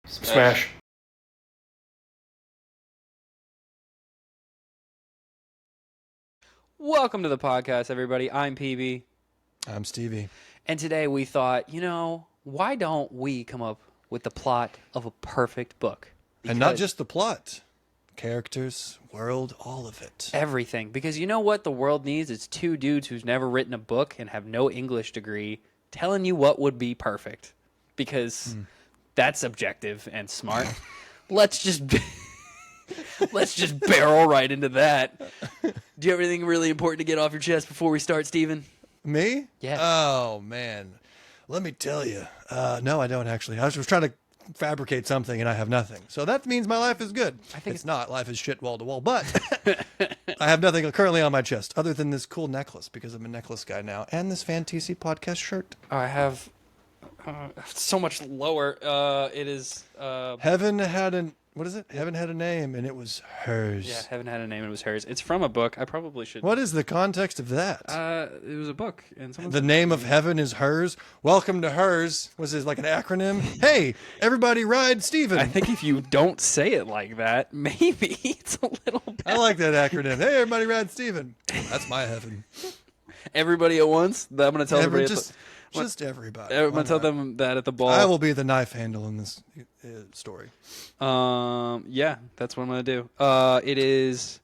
Smash. Welcome to the podcast, everybody. I'm PB. I'm Stevie. And today we thought, why don't we come up with the plot of a perfect book? And not just the plot. Characters, world, all of it. Everything. Because you know what the world needs? It's two dudes who's never written a book and have no English degree telling you what would be perfect. Because that's objective and smart. Let's just barrel right into that. Do you have anything really important to get off your chest before we start, Steven? Me? Yeah. Oh, man. Let me tell you. No, I don't actually. I was just trying to fabricate something and I have nothing. So that means my life is good. I think it's not. Life is shit wall to wall. But I have nothing currently on my chest other than this cool necklace because I'm a necklace guy now. And this Fantasy podcast shirt. I have so much lower. It is... Heaven had an... What is it? Heaven had a name, and it was hers. Yeah, Heaven had a name, and it was hers. It's from a book. I probably should... What is the context of that? It was a book. And the name of heaven is hers. Welcome to hers. Was it like an acronym? Hey, everybody ride Steven. I think if you don't say it like that, maybe it's a little bad. I like that acronym. Hey, everybody ride Steven. That's my heaven. Everybody at once? I'm going to tell everybody... Just everybody. I'm going to tell them that at the ball. I will be the knife handle in this story. Yeah, that's what I'm going to do. It is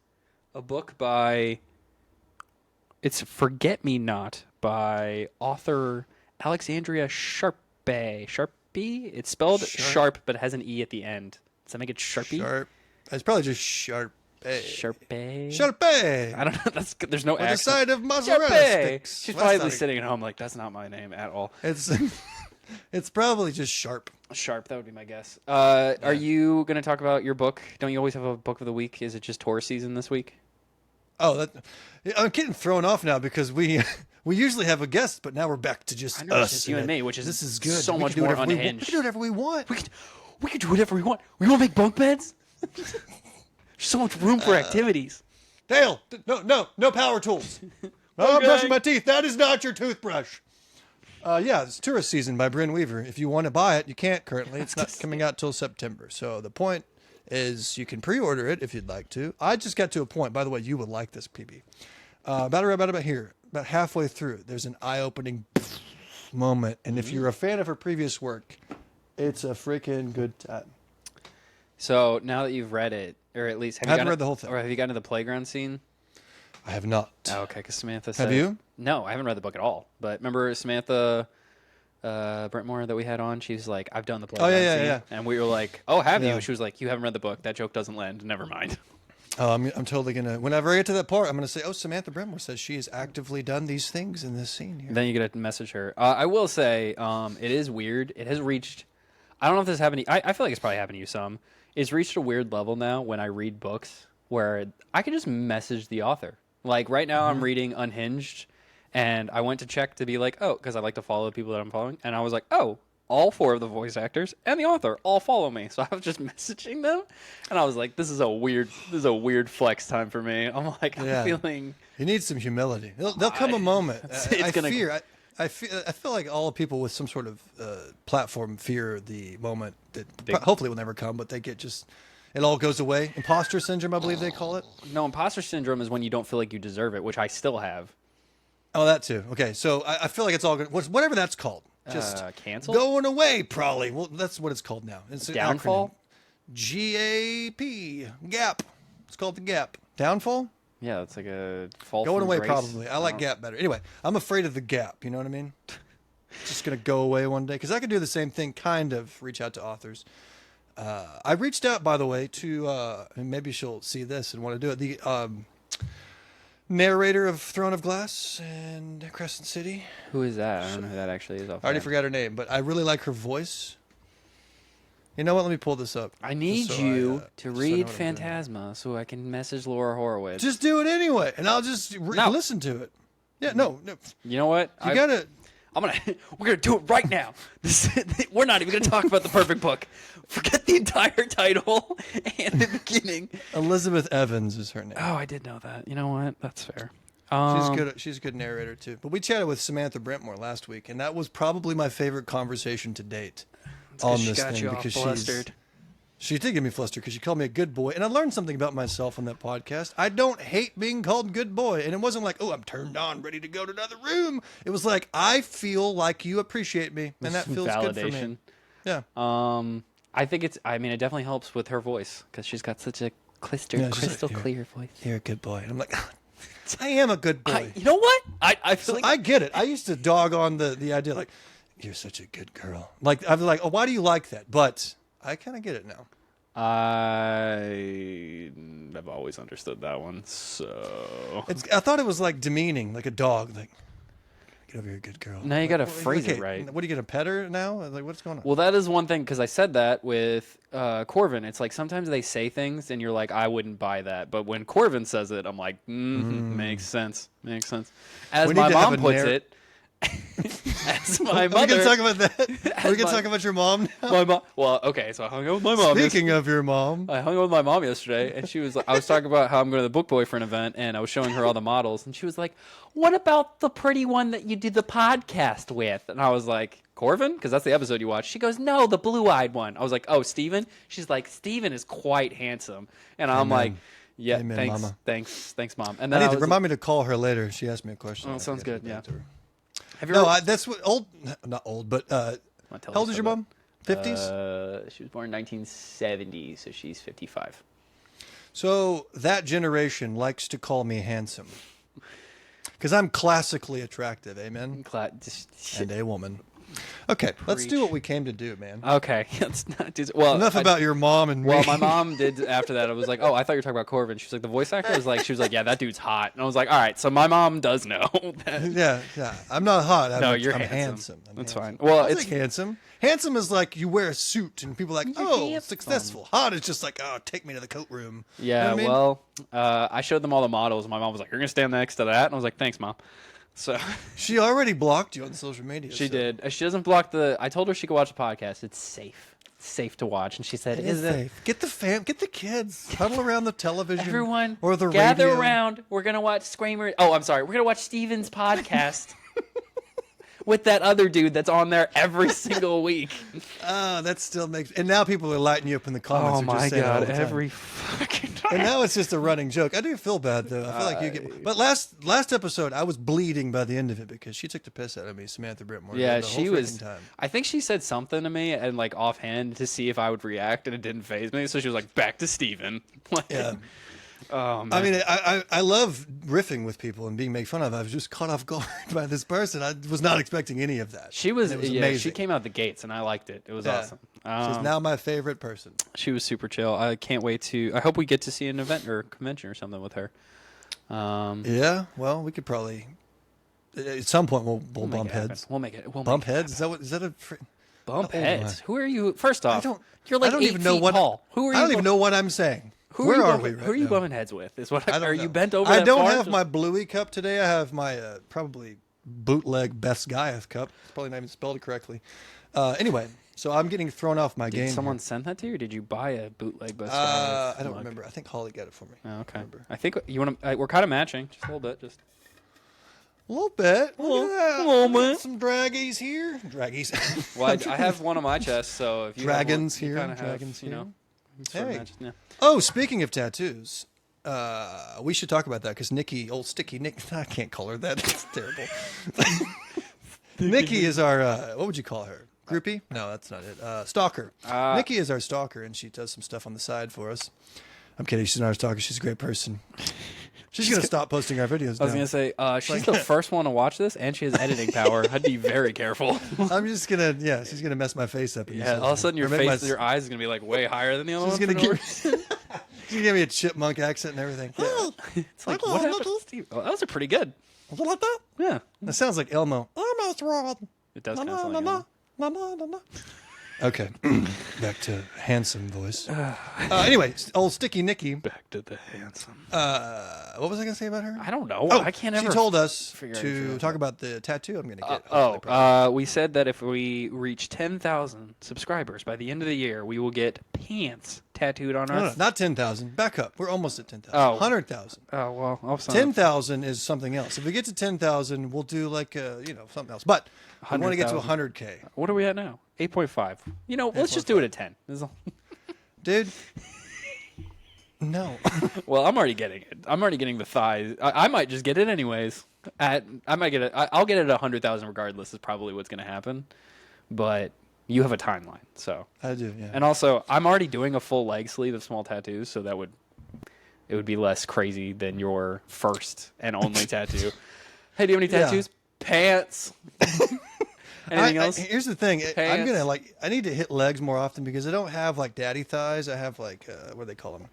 a book by... It's Forget Me Not by author Alexandria Sharpe. Sharpie? It's spelled sharp, but it has an E at the end. Does that make it Sharpie? Sharp. It's probably just Sharpe. Sharpe. I don't know. There's no accent. With a side of mozzarella sticks. She's probably sitting at home like, that's not my name at all. It's probably just Sharp. Sharp, that would be my guess. Are you going to talk about your book? Don't you always have a book of the week? Is it just tour season this week? Oh, I'm getting thrown off now because we usually have a guest, but now we're back to just us. Just you and me, which is this is good. So much more unhinged. We can do whatever we want. We can do whatever we want. We want to make bunk beds? There's so much room for activities. Dale, no power tools. I'm brushing my teeth. That is not your toothbrush. Yeah, it's Tourist Season by Bryn Weaver. If you want to buy it, you can't currently. It's not coming out till September. So the point is you can pre-order it if you'd like to. I just got to a point, by the way, you would like this, PB. About here, about halfway through, there's an eye-opening moment. And if you're a fan of her previous work, it's a freaking good time. So now that you've read it, or at least I haven't read the whole thing. Or have you gotten to the playground scene? I have not. Oh, okay, because Samantha said... Have you? No, I haven't read the book at all. But remember Samantha Brentmore that we had on? She's like, I've done the playground scene. Yeah. And we were like, oh, have you? She was like, you haven't read the book. That joke doesn't land. Never mind. Oh, I'm totally going to... Whenever I get to that part, I'm going to say, oh, Samantha Brentmore says she has actively done these things in this scene here. Then you get to message her. I will say, it is weird. It has reached... I don't know if this happened to you. I feel like it's probably happened to you some. It's reached a weird level now when I read books where I can just message the author. Like right now I'm reading Unhinged and I went to check to be like, oh, because I like to follow the people that I'm following. And I was like, oh, all 4 of the voice actors and the author all follow me. So I was just messaging them and I was like, this is a weird flex time for me. I'm like, I'm feeling... You need some humility. There'll come a moment. I feel like all people with some sort of platform fear the moment that hopefully will never come, but they get just, it all goes away. Imposter syndrome, I believe they call it. No, imposter syndrome is when you don't feel like you deserve it, which I still have. Oh, that too. Okay, so I feel like it's all good. Whatever that's called. Just cancel? Going away, probably. Well, that's what it's called now. It's Downfall? GAP. Gap. It's called the Gap. Downfall? Yeah, it's like a fall going from away grace. Probably. I like Gap better. Anyway, I'm afraid of the Gap. You know what I mean? It's just gonna go away one day because I could do the same thing. Kind of reach out to authors. I reached out, by the way, to and maybe she'll see this and want to do it. The narrator of Throne of Glass and Crescent City. Who is that? I don't know who that actually is. I already forgot her name, but I really like her voice. You know what? Let me pull this up. I need you to read Phantasma so I can message Laura Horowitz. Just do it anyway, and I'll just listen to it. Yeah, no. You know what? You gotta. We're gonna do it right now. We're not even gonna talk about the perfect book. Forget the entire title and the beginning. Elizabeth Evans is her name. Oh, I did know that. You know what? That's fair. She's a good narrator too. But we chatted with Samantha Brentmore last week, and that was probably my favorite conversation to date. on she this got thing you all because flustered. she did get me flustered because she called me a good boy, and I learned something about myself on that podcast. I don't hate being called good boy, and it wasn't like, oh, I'm turned on, ready to go to another room. It was like, I feel like you appreciate me, and that feels good for me. Yeah. I think it's. I mean, it definitely helps with her voice because she's got such a crystal clear voice. You're a good boy. And I'm like, I am a good boy. You know what? I feel like I get it. I used to dog on the idea like, you're such a good girl. Like I was like, oh, why do you like that? But I kind of get it now. I've always understood that one. So I thought it was like demeaning, like a dog. Like, get over here, good girl. now you got to phrase it right. What are you gonna pet her now? Like, what's going on? Well, that is one thing because I said that with Corvin. It's like sometimes they say things and you're like, I wouldn't buy that. But when Corvin says it, I'm like, makes sense. Makes sense. As my mom puts it, as my mother. Are we gonna talk about that? Are we gonna talk about your mom now? My mom. Well, okay. So I hung out with my mom. Speaking of your mom, I hung out with my mom yesterday, and she was like, I was talking about how I'm going to the Book Boyfriend event, and I was showing her all the models, and she was like, "What about the pretty one that you do the podcast with?" And I was like, "Corvin?" Because that's the episode you watched. She goes, "No, the blue-eyed one." I was like, "Oh, Steven?" She's like, "Steven is quite handsome," and I'm like. Yeah, Amen, thanks, Mama. thanks, Mom. And I then need to remind me to call her later. She asked me a question. Oh, sounds good. Yeah. Have you that's what not old, but how old is your mom? 50s? She was born in 1970, so she's 55. So that generation likes to call me handsome. Because I'm classically attractive, amen? And a woman. Okay, let's do what we came to do, man. Okay, let's not do. Well, enough about your mom and me. Well, my mom did after that. I was like, oh, I thought you were talking about Corvin. She was like, the voice actor. She was like, yeah, that dude's hot. And I was like, all right, so my mom does know. Yeah. I'm not hot. I'm handsome. That's fine. Well, it's handsome. Handsome is like you wear a suit and people are like, oh, handsome. Successful. Hot is just like, oh, take me to the coat room. Yeah. You know what I mean? I showed them all the models, and my mom was like, you're gonna stand next to that, and I was like, thanks, Mom. So she already blocked you on social media. She did. She doesn't block I told her she could watch the podcast. It's safe. It's safe to watch. And she said, "Is it safe? Get the kids, huddle around the television. Everyone, or the gather radio. around. We're gonna watch Screamer. Oh, I'm sorry. We're gonna watch Steven's podcast." With that other dude that's on there every single week. That still makes... And now people are lighting you up in the comments. Oh, my God. Every fucking time. And now it's just a running joke. I do feel bad, though. I feel like you get... But last episode, I was bleeding by the end of it because she took the piss out of me, Samantha Brittmore. Yeah, she was... Time. I think she said something to me and like offhand to see if I would react, and it didn't faze me. So she was like, back to Steven. Yeah. Oh, man. I mean, I love riffing with people and being made fun of. I was just caught off guard by this person. I was not expecting any of that. She was amazing. She came out the gates, and I liked it. It was awesome. She's now my favorite person. She was super chill. I can't wait to... I hope we get to see an event or convention or something with her. Yeah, well, we could probably... At some point, we'll bump heads. We'll make it. Bump heads? Is that a... Bump heads? Who are you? First off, you're like 8 feet tall. Who are you? I don't even know what I'm saying. Where are we right now? Who are you bumping heads with? Is what? Are you bent over? I don't have my Bluey cup today. I have my probably bootleg Best Gaiath cup. It's probably not even spelled correctly. Anyway, so I'm getting thrown off my game. Did someone send that to you? Or did you buy a bootleg Best Gaiath? I don't remember. I think Holly got it for me. Oh, okay. I think you want to. We're kind of matching, just a little bit, just. A little bit. A little bit. Some draggies here. Draggies. Well, I have one on my chest, so if you dragons have one, here, you dragons have, here. You know. Hey. Yeah. Oh, speaking of tattoos, we should talk about that because Nikki, old sticky Nick, I can't call her that. It's terrible. Nikki is our, what would you call her? Groupie? No, that's not it. Stalker. Nikki is our stalker, and she does some stuff on the side for us. I'm kidding. She's not our stalker. She's a great person. She's going to stop posting our videos now. I was going to say, she's the first one to watch this, and she has editing power. I'd be very careful. I'm just going to, she's going to mess my face up. Yeah, all of a sudden your face, your eyes is going to be like way higher than the other one. She's going to give me a chipmunk accent and everything. Yeah. It's like, what happened to Steve? Oh, those are pretty good. Was it like that? Yeah. That sounds like Elmo. It does kind of sound like Elmo. Okay, back to handsome voice. Anyway, old sticky Nikki. Back to the handsome. What was I going to say about her? I don't know. Oh, I can't ever. She told us to talk about the tattoo I'm going to get. We said that if we reach 10,000 subscribers by the end of the year, we will get pants tattooed on us. No, not 10,000. Back up. We're almost at 10,000. Oh. 100,000. Oh, well, I'll 10,000 is something else. If we get to 10,000, we'll do like, something else. But I want to get to 100K. What are we at now? 8.5. You know, let's just do it at 10. Dude. No. Well, I'm already getting it. I'm already getting the thighs. I might just get it anyways. I might get it. I'll get it at 100,000 regardless. Is probably what's going to happen. But you have a timeline, so I do. Yeah. And also, I'm already doing a full leg sleeve of small tattoos, so it would be less crazy than your first and only tattoo. Hey, do you have any tattoos? Pants. Anything else? Here's the thing. I'm Pants. gonna I need to hit legs more often because I don't have like daddy thighs. I have like what do they call them?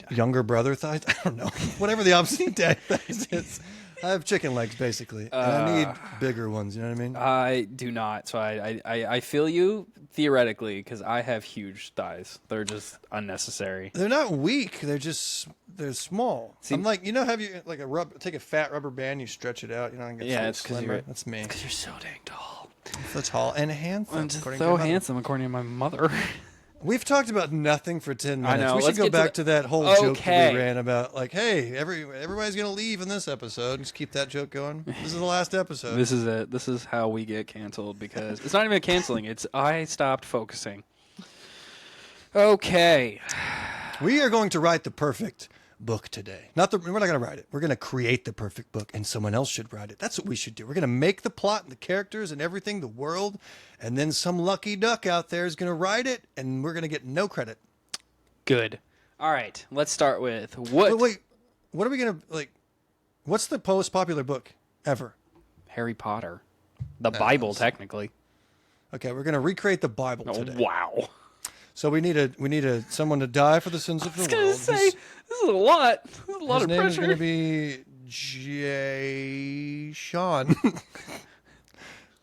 Younger brother thighs. I don't know. Whatever the opposite of daddy thighs is. I have chicken legs basically, and I need bigger ones. You know what I mean? I do not. So I feel you theoretically because I have huge thighs. They're just unnecessary. They're not weak. They're small. See, I'm like, you know, have you like take a fat rubber band, you stretch it out, you know, and get it's slimmer. That's me. Because you're so dang tall. So tall and handsome. I'm just so handsome, according to my mother. We've talked about nothing for 10 minutes. I know. We Let's should go get to back to that whole joke that Okay. we ran about, like, hey, everybody's going to leave in this episode. Just keep that joke going. This is the last episode. This is it. This is how we get canceled because it's not even canceling. It's I stopped focusing. Okay. We are going to write the perfect book today. We're not going to write it. We're going to create the perfect book, and someone else should write it. That's what we should do. We're going to make the plot and the characters and everything, the world, and then some lucky duck out there is going to write it, and we're going to get no credit. Good. All right. Let's start with what? Wait. What are we going to, like, what's the most popular book ever? Harry Potter. The Bible, technically. Okay, we're going to recreate the Bible today. Wow. So we need someone to die for the sins of the world. I was going to say, this is a lot. This is a lot His of name is pressure. going to be Jay Sean.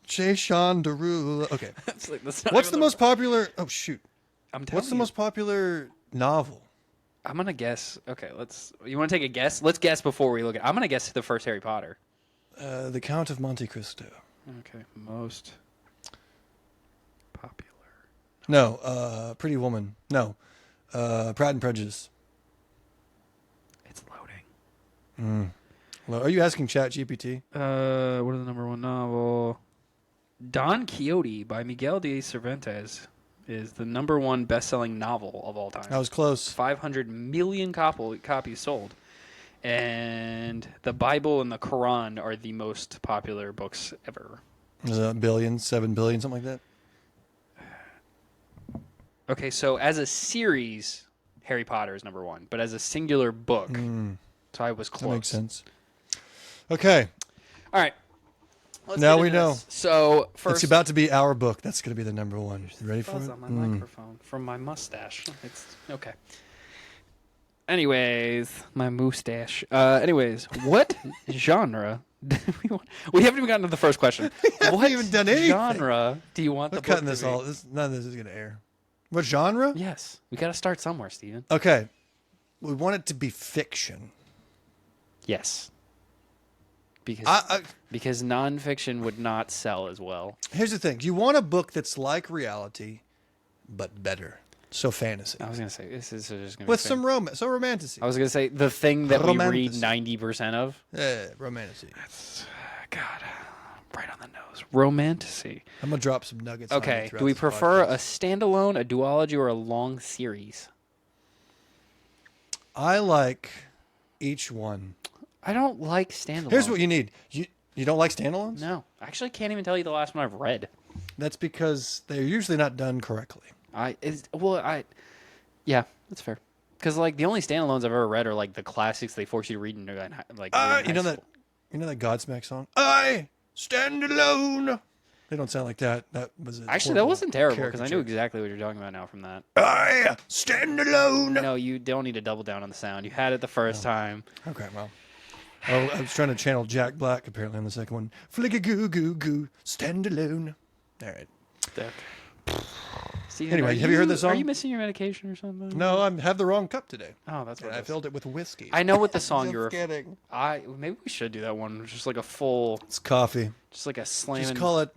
Jay Sean Derulo. Okay. That's not What's even the most popular? Oh shoot. I'm telling What's the you. most popular novel? I'm going to guess. Okay, you want to take a guess? Let's guess before we look at I'm going to guess the first Harry Potter. The Count of Monte Cristo. Okay, most popular. No, Pretty Woman. No, Pride and Prejudice. It's loading. Well, are you asking ChatGPT? What is the number one novel? Don Quixote by Miguel de Cervantes is the number one best-selling novel of all time. I was close. 500 million copies sold. And the Bible and the Quran are the most popular books ever. Is it a billion, 7 billion, something like that? Okay, so as a series, Harry Potter is number one. But as a singular book, so I was close. That makes sense. Okay. All right. Let's Now get we into know. this. So first, It's about to be our book. That's going to be the number one. You ready for buzz it? on my microphone from my mustache. It's okay. Anyways, my mustache. Anyways, what genre? We haven't even gotten to the first question. What even done anything. genre do you want We're the book cutting to this be? all. None of this is going to air. What genre? Yes, we got to start somewhere, Steven. Okay. We want it to be fiction. Yes, because I, because nonfiction would not sell as well. here's the thing. You want a book that's like reality, but better. So fantasy. I was gonna say this is just gonna With be some romance. So romantasy. I was gonna say the thing that we read Romanticy. 90% of. Romantasy. God, right on the nose. Romantasy. I'm going to drop some nuggets on you Okay. throughout Do we this prefer podcast. a standalone, a duology, or a long series? I like each one. I don't like standalone. Here's what you need. You don't like standalones? No, I actually can't even tell you the last one I've read. That's because they're usually not done correctly. Yeah, that's fair. Because like the only standalones I've ever read are like the classics they force you to read in like. You know that Godsmack song? I stand alone. They don't sound like that. That was Actually, that wasn't terrible because I knew exactly what you're talking about now from that. I stand alone. No, you don't need to double down on the sound. You had it the first time. Okay, well. Oh, I was trying to channel Jack Black apparently on the second one. Flick goo goo goo, stand alone. All right. Okay. Steven, Anyway, have you heard this song? Are you missing your medication or something? No, I have the wrong cup today. Oh, that's what And it I is. filled it with whiskey. I know what the song Just you're. kidding. Maybe we should do that one. Just like a full, It's coffee. just like a slamming. Just call it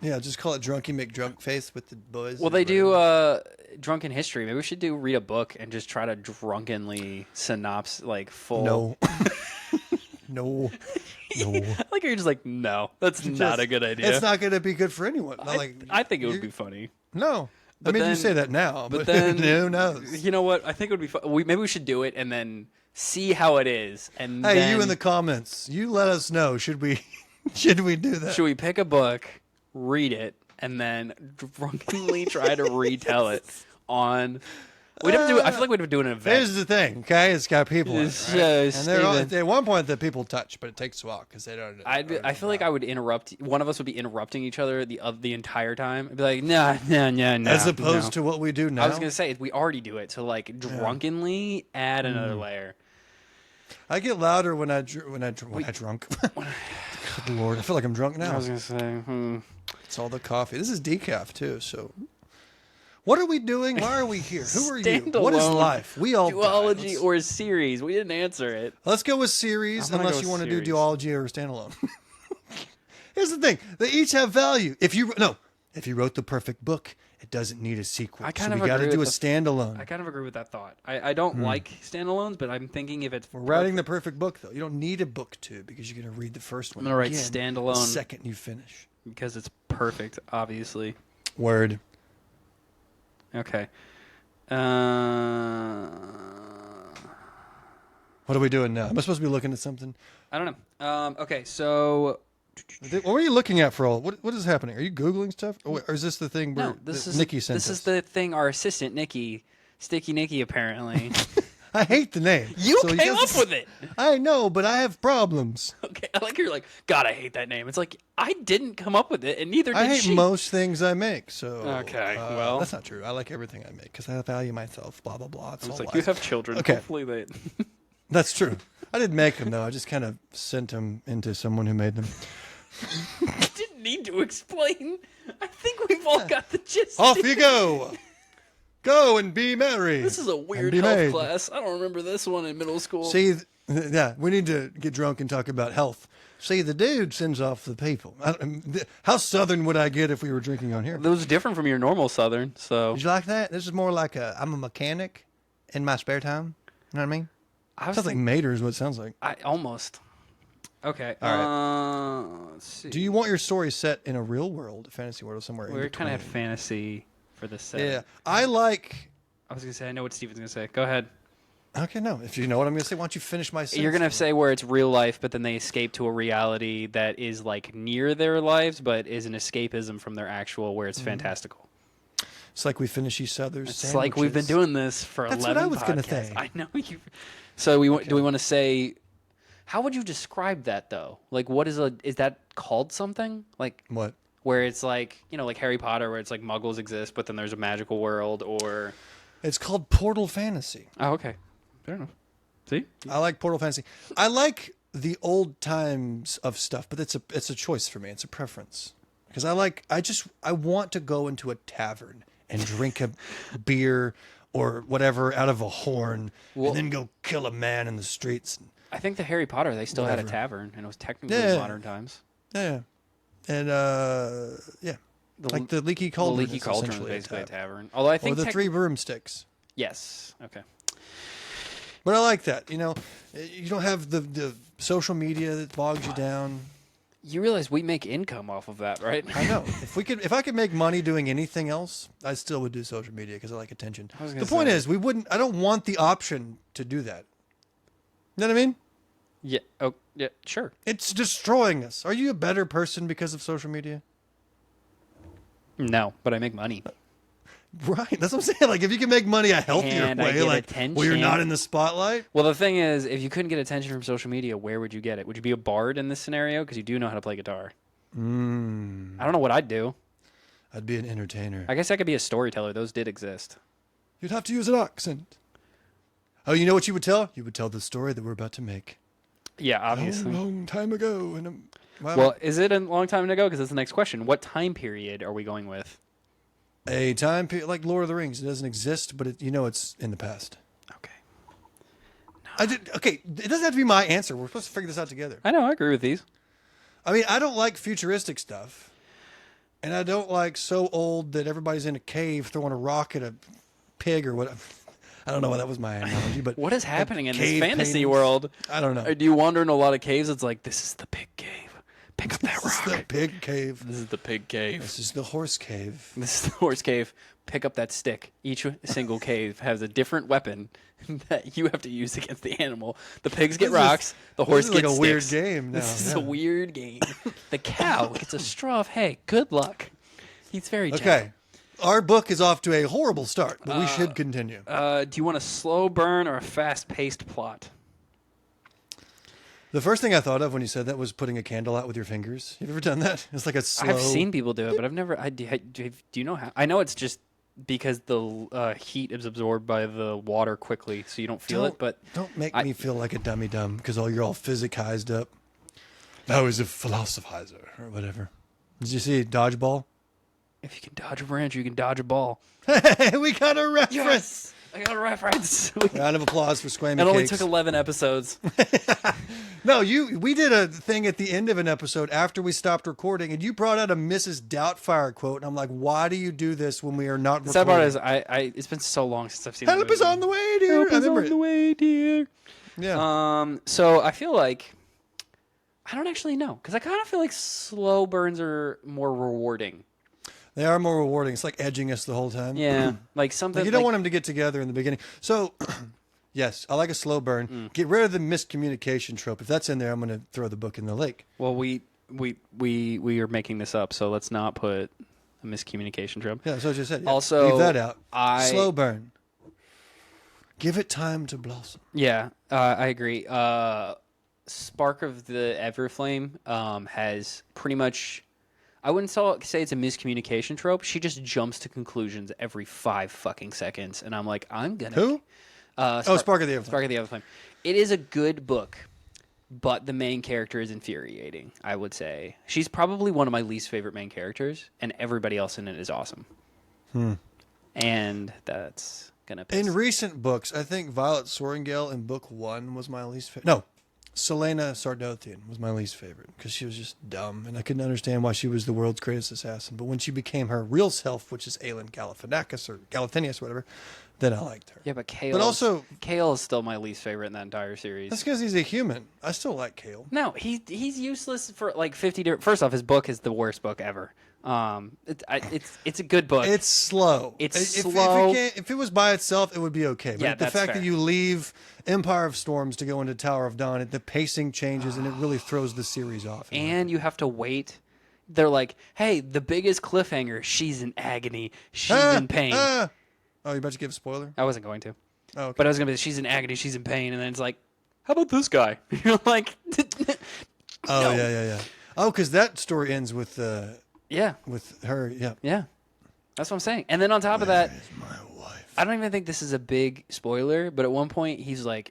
Drunky McDrunk Face with the boys. Well, they do drunken history. Maybe we should read a book and just try to drunkenly synopsis like full. No. No. Like you're just like, no, that's not a good idea. It's not going to be good for anyone. I think it would be funny. No. But you then- say that now, but then who knows? You know what? I think it would be fun. Maybe we should do it and then see how it is. And Hey, then, you in the comments, you let us know. Should we do that? should we pick a book, read it, and then drunkenly try to retell it on? We'd have to do. I feel like we'd have to do an event. Here's the thing, okay? It's got people in it, It's right? And Steven. at one point that people touch, but it takes a while because they don't. I feel like I would interrupt. One of us would be interrupting each other the entire time. I'd be like, no. as opposed to what we do now. I was gonna say we already do it. So like drunkenly add another layer. I get louder when I drunk. Good Lord, I feel like I'm drunk now. I was gonna say. It's all the coffee. This is decaf too. So, what are we doing? Why are we here? Who are you? What is Standalone life? We all duology die. or series? We didn't answer it. Let's go with series, I'm gonna unless go you want to series. do duology or standalone. Here's the thing: they each have value. If you wrote the perfect book, it doesn't need a sequel. I kind so of we got to agree do a with standalone. I kind of agree with that thought. I don't like standalones, but I'm thinking if it's We're writing the perfect book, though. You don't need a book two because you're going to read the first one. I'm gonna write again standalone. the second you finish. because it's perfect, obviously. Word. Okay. What are we doing now? Am I supposed to be looking at something? I don't know. Okay, so What were you looking at for all? What is happening? Are you Googling stuff? Or is this the thing where no, this is Nikki sent this us? is the thing. Our assistant Nikki, Sticky Nikki, apparently. I hate the name. You So came up with it. I know, but I have problems. Okay, I like you're like, God, I hate that name. It's like I didn't come up with it, and neither did I hate she. most things I make. So Okay, well. that's not true. I like everything I make because I value myself. Blah blah blah. It's It's all like lies. you have children. Okay. Hopefully they. That's true. I didn't make them though. I just kind of sent them into someone who made them. I didn't need to explain. I think we've all got the gist. Off you go. Go and be merry. This is a and weird be health made. class. I don't remember this one in middle school. See, yeah, we need to get drunk and talk about health. See, the dude sends off the people. How southern would I get if we were drinking on here? That was different from your normal Southern. So Did you like that? This is more like I'm a mechanic in my spare time. You know what I mean? I was Sounds like Mater is what it sounds like. I almost. Okay. All Let's see. Do you want your story set in a real world, a fantasy world, or somewhere in We kind of had between? fantasy for this set. Yeah, I like. I was gonna say I know what Steven's gonna say. Go ahead. Okay, no. If you know what I'm going to say, why don't you finish my sentence? You're gonna for me? say where it's real life, but then they escape to a reality that is like near their lives, but is an escapism from their actual, where it's fantastical. It's like we finish each other's. It's like we've been doing this for That's 11 what I was gonna podcasts. say. I know you. So do we want to say? How would you describe that though? Like, what is that called something? Like What? where it's like like Harry Potter, where it's like Muggles exist, but then there's a magical world, or It's called Portal Fantasy. oh, okay, fair enough. See, I like Portal Fantasy. I like the old times of stuff, but it's a choice for me. It's a preference because I want to go into a tavern and drink a beer or whatever out of a horn, and then go kill a man in the streets. I think the Harry Potter they still had a Whatever. tavern, and it was technically Yeah. modern times. Yeah, and yeah, like the leaky The cauldron. Leaky is Cauldron is essentially basically a tavern. tavern. Although I Or think the three broomsticks. Yes. Okay. But I like that. You don't have the social media that bogs you down. You realize we make income off of that, right? I know. If I could make money doing anything else, I still would do social media because I like attention. was The gonna point say- is, I don't want the option to do that. You know what I mean? Yeah. Oh, yeah. Sure. It's destroying us. Are you a better person because of social media? No, but I make money. Right. That's what I'm saying. Like, if you can make money a healthier And I way, get like, where you're attention. not in the spotlight. Well, the thing is, if you couldn't get attention from social media, where would you get it? Would you be a bard in this scenario? Because you do know how to play guitar. I don't know what I'd do. I'd be an entertainer. I guess I could be a storyteller. Those did exist. You'd have to use an accent. Oh, you know what you would tell? You would tell the story that we're about to make. Yeah, A obviously. long time ago. And wow. Well, is it a long time ago? Because that's the next question. What time period are we going with? A time period like Lord of the Rings. It doesn't exist, but it's in the past. Okay. Okay, it doesn't have to be my answer. We're supposed to figure this out together. I know. I agree with these. I mean, I don't like futuristic stuff. And I don't like so old that everybody's in a cave throwing a rock at a pig or whatever. I don't know why that was my analogy, but What is happening in this cave fantasy paintings. world? I don't know. Do you wander in a lot of caves? It's like, this is the pig cave. Pick up that This is rock. the pig cave. This is the pig cave. This is the horse cave. This is the horse cave. Pick up that stick. Each single cave has a different weapon that you have to use against the animal. The pigs get rocks. The horse This is gets like a weird sticks. game now. This is yeah. a weird game. The cow gets a straw of hay. Good luck. He's very gentle. Okay. Our book is off to a horrible start, but we should continue. Do you want a slow burn or a fast-paced plot? The first thing I thought of when you said that was putting a candle out with your fingers. You've ever done that? It's like a slow... I've seen people do it, but I've never. Do you know how? I know it's just because the heat is absorbed by the water quickly, so you don't feel it. But don't make me feel like a dummy dumb because you're all physicized up. I was a philosophizer or whatever. Did you see Dodgeball? if you can dodge a wrench, you can dodge a ball. Hey, we got a reference. Yes, I got a reference. Round of applause for Squammy It only Cakes. took 11 episodes. No, we did a thing at the end of an episode after we stopped recording, and you brought out a Mrs. Doubtfire quote, and I'm like, why do you do this when we are not The sad recording? part is, it's been so long since I've seen Help the is movie. on the way, dear. Help I is remember on it. the way, dear. Yeah. So I feel like I don't actually know because I kind of feel like slow burns are more rewarding. They are more rewarding. It's like edging us the whole time. Yeah, like something. Like you don't want them to get together in the beginning. So, yes, I like a slow burn. Get rid of the miscommunication trope. If that's in there, I'm going to throw the book in the lake. Well, we are making this up, so let's not put a miscommunication trope. Yeah, that's what I just said. Yeah. Also, leave that out. I- Slow burn. Give it time to blossom. Yeah, I agree. Spark of the Everflame has pretty much. I wouldn't say it's a miscommunication trope. She just jumps to conclusions every 5 fucking seconds, and I'm like, I'm gonna. Who? Spark of the Everflame. Spark of the Everflame. It is a good book, but the main character is infuriating. I would say she's probably one of my least favorite main characters, and everybody else in it is awesome. And that's gonna piss. In recent books, I think Violet Soaringale in book 1 was my least favorite. No, Selena Sardothian was my least favorite because she was just dumb, and I couldn't understand why she was the world's greatest assassin. But when she became her real self, which is Aelin Galifianakis or Galathinius, whatever, then I liked her. Yeah, but Kale. But also- Kale is still my least favorite in that entire series. That's because he's a human. I still like Kale. No, he's useless for like 50 different. First off, his book is the worst book ever. It's a good book. It's slow. It's if, slow. If it was by itself, it would be okay. But Yeah, the that's fact fair. that you leave Empire of Storms to go into Tower of Dawn, the pacing changes, and it really throws the series off. And you have to wait. They're like, hey, the biggest cliffhanger. She's in agony. She's in pain. Oh, you about to give a spoiler? I wasn't going to, Oh, okay. but I was gonna be. She's in agony. She's in pain, and then it's like, how about this guy? You're like, Oh, no. yeah. Oh, because that story ends with yeah, her. Yeah. yeah. That's what I'm saying. And then on top of that, Where is my wife? I don't even think this is a big spoiler, but at one point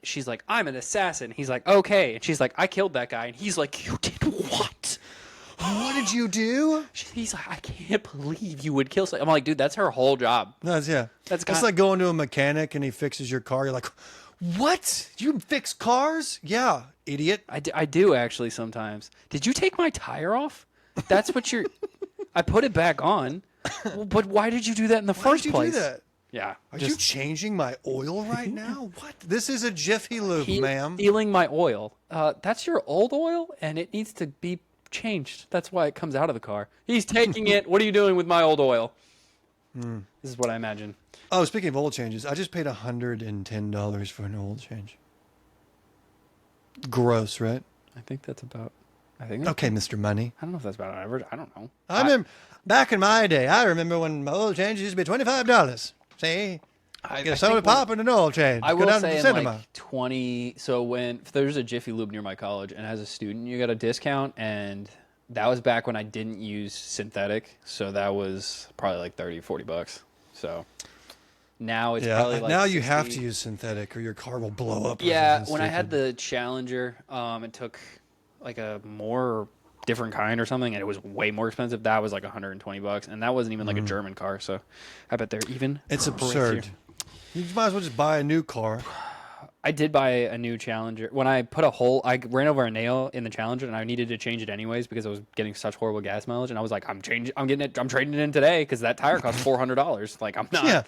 she's like, I'm an assassin. He's like, okay. And she's like, I killed that guy. And he's like, you did what? What did you do? He's like, I can't believe you would kill someone. I'm like, dude, that's her whole job. No, yeah. That's It's like going to a mechanic and he fixes your car. You're like, what? You fix cars? Yeah, idiot. I do actually sometimes. Did you take my tire off? That's what you're. I put it back on. Well, but why did you do that in the Why first did you place? do that? Yeah. Are you changing my oil right now? What? This is a Jiffy Lube, ma'am. Stealing my oil. That's your old oil, and it needs to be changed. That's why it comes out of the car. He's taking it. What are you doing with my old oil? This is what I imagine. Oh, speaking of oil changes, I just paid $110 for an oil change. Gross, right? I think that's about. I Okay, Mr. Money. don't know if that's about average. I don't know. I remember back in my day. I remember when my oil change used to be $25. See, I get a soda think pop and an oil change. I Go will down to say the in cinema. like 20. So if there's a Jiffy Lube near my college, and as a student you got a discount, and that was back when I didn't use synthetic, so that was probably like $30-$40. So now it's probably like now you have 60. to use synthetic or your car will blow up. or Yeah, something when I had stupid. the Challenger, it took like a more different kind or something, and it was way more expensive. That was like $120, and that wasn't even like a German car. So I bet they're even. It's crazier. absurd. You might as well just buy a new car. I did buy a new Challenger. When I put a hole, I ran over a nail in the Challenger, and I needed to change it anyways because I was getting such horrible gas mileage. And I was like, I'm trading it in today because that tire cost $400. Like I'm not. Yeah.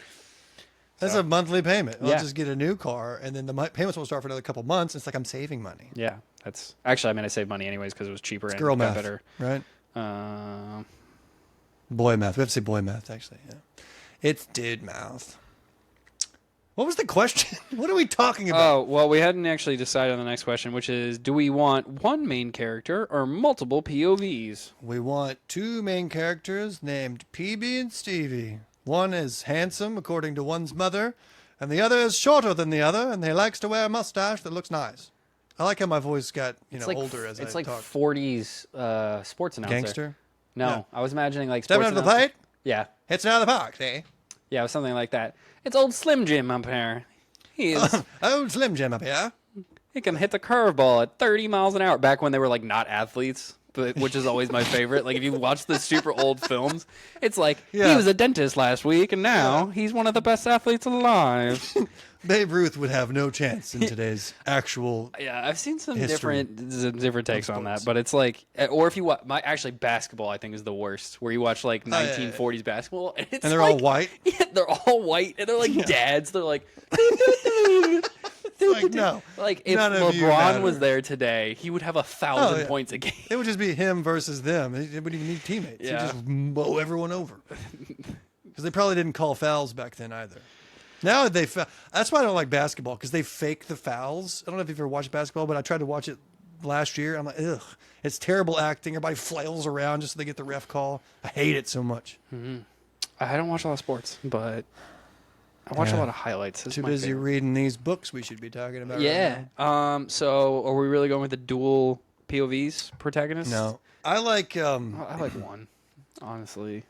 That's a monthly payment. I'll Yeah. just get a new car, and then the payments won't start for another couple months. It's like I'm saving money. Yeah, that's actually I mean I saved money anyways because it was cheaper and Girl got math, better. right? Um, Boy math. We have to say boy math, actually. Yeah. It's dude math. What was the question? What are we talking about? Oh, well, we hadn't actually decided on the next question, which is, do we want one main character or multiple POVs? We want two main characters named PB and Stevie. One is handsome, according to one's mother, and the other is shorter than the other, and he likes to wear a mustache that looks nice. I like how my voice got older as I It's like talk. 40s sports announcer. Gangster? No, Yeah. I was imagining like Stepping sports out of the announcer. plate, Yeah, hits it out of the park, see? yeah, it was something like that. It's old Slim Jim up here. He is. Oh, Slim Jim up here. He can hit the curveball at 30 miles an hour. Back when they were like not athletes, but which is always my favorite. Like if you watch the super old films, it's like he Yeah. was a dentist last week, and now he's one of the best athletes alive. Babe Ruth would have no chance in today's actual... Yeah, I've seen some History different takes on that, sports. but it's like, or if you watch, actually basketball, I think is the worst. Where you watch like yeah, yeah. 1940s basketball, and, it's And they're like- all white? Yeah, they're all white, and they're like dads. They're like, Like, no. like if None of you LeBron matter. was there today, he would have 1,000 yeah. points a game. It would just be him versus them. He wouldn't even need teammates. Yeah. He'd just mow everyone over. Because they probably didn't call fouls back then either. Now that's why I don't like basketball, because they fake the fouls. I don't know if you've ever watched basketball, but I tried to watch it last year. I'm like, ugh. It's terrible acting. Everybody flails around just so they get the ref call. I hate it so much. I don't watch a lot of sports, but I watch a Yeah. lot of highlights. That's Too my busy favorite. reading these books we should be talking about right Yeah. So are we really going with the dual POVs protagonists? now. No. I like... I like one, honestly.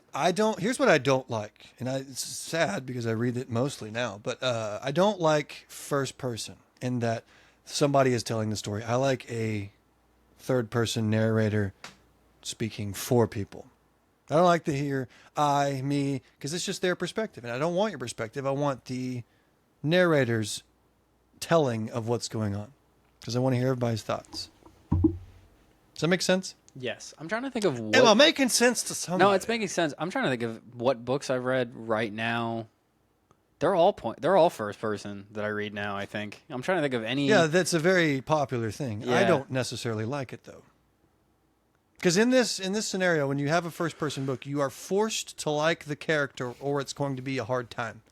Here's what I don't like, and it's sad because I read it mostly now, but I don't like first person in that somebody is telling the story. I like a third person narrator speaking for people. I don't like to hear I, me, because it's just their perspective, and I don't want your perspective. I want the narrator's telling of what's going on, because I want to hear everybody's thoughts. Does that make sense? Yes. I'm trying to think of what... Am I making sense to somebody? No, it's making sense. I'm trying to think of what books I've read right now. They're all first person that I read now, I think. I'm trying to think of any... Yeah, that's a very popular thing. I Yeah. don't necessarily like it though. Because in this scenario, when you have a first person book, you are forced to like the character, or it's going to be a hard time.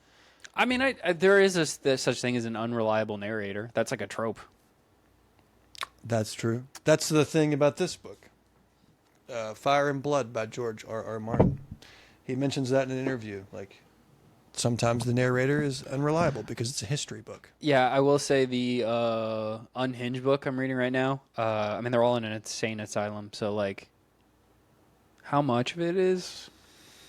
I mean, there is such thing as an unreliable narrator. That's like a trope. That's true. That's the thing about this book, Fire and Blood by George R.R. Martin. He mentions that in an interview. Like, sometimes the narrator is unreliable because it's a history book. Yeah, I will say the Unhinged book I'm reading right now. I mean, they're all in an insane asylum, so like, how much of it is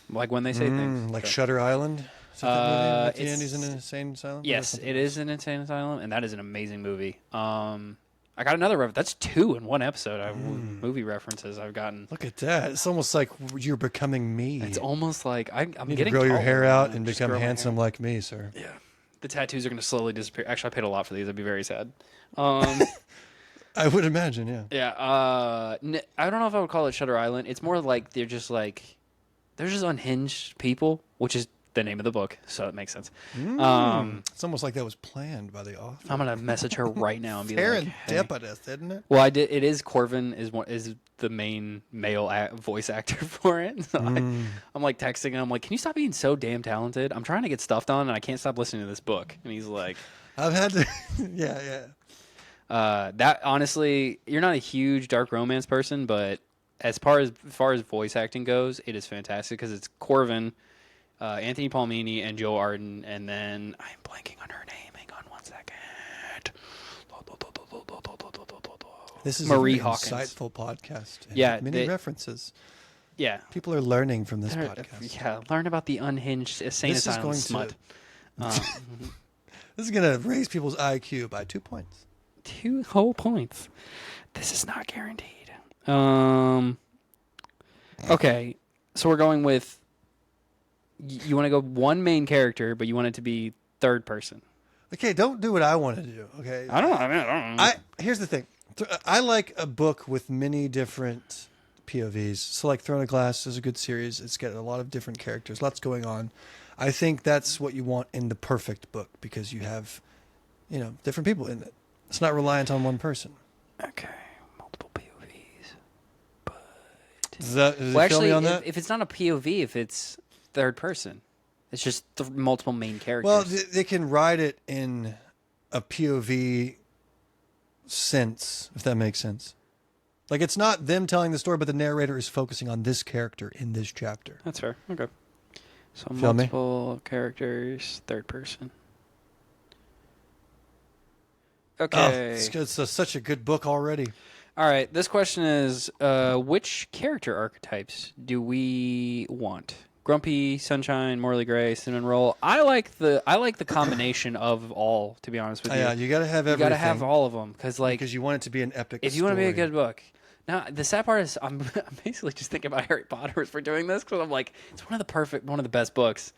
like when they say things? Like So- Shutter Island. Is that that movie? At the end, he's in it's- an insane asylum. Yes, it is an insane asylum, and that is an amazing movie. I got another reference. That's 2 in one episode. Movie references I've gotten. Look at that. It's almost like you're becoming me. It's almost like I'm You need to getting grow your taller hair now. out and Just become grow my handsome hair. like me, sir. Yeah, the tattoos are going to slowly disappear. Actually, I paid a lot for these. I'd be very sad. I would imagine, yeah. Yeah, I don't know if I would call it Shutter Island. It's more like they're just unhinged people, which is the name of the book, so it makes sense. It's almost like that was planned by the author. I'm gonna message her right now and be like, hey. Serendipitous, isn't it? Well, I did. It is Corvin is the main male voice actor for it. So I'm like texting him. I'm like, can you stop being so damn talented? I'm trying to get stuff done, and I can't stop listening to this book. And he's like, I've had to, yeah. that honestly, you're not a huge dark romance person, but as far as voice acting goes, it is fantastic because it's Corvin, Anthony Palmini, and Joe Arden, and then I'm blanking on her name. Hang on one second. This is Marie a very Hawkins. insightful podcast. And Yeah, many references. Yeah. People are learning from this podcast. Yeah, learn about the unhinged insane This is asylum going smut. This is going to raise people's IQ by 2 points. 2 whole points. This is not guaranteed. Okay, so we're going with. You want to go one main character, but you want it to be third person. Okay, don't do what I want to do. Okay, I don't know. Here's the thing. I like a book with many different POVs. So like Throne of Glass is a good series. It's got a lot of different characters, lots going on. I think that's what you want in the perfect book because you have, different people in it. It's not reliant on one person. Okay, multiple POVs. But Does it feel actually, me on that? if it's not a POV, if it's third person, it's just multiple main characters. Well, they can write it in a POV sense, if that makes sense. Like, it's not them telling the story, but the narrator is focusing on this character in this chapter. That's fair. Okay. So Feel me? multiple characters, third person. Oh, Okay. it's such a good book already. All right. This question is, which character archetypes do we want? Grumpy, Sunshine, Morley Gray, Cinnamon Roll. I like the combination of all. To be honest with you, Yeah, you got to have everything. you got to have all of them because you want it to be an epic. if you want to be a good book. Now the sad part is I'm basically just thinking about Harry Potter as we're doing this because I'm like it's one of the best books,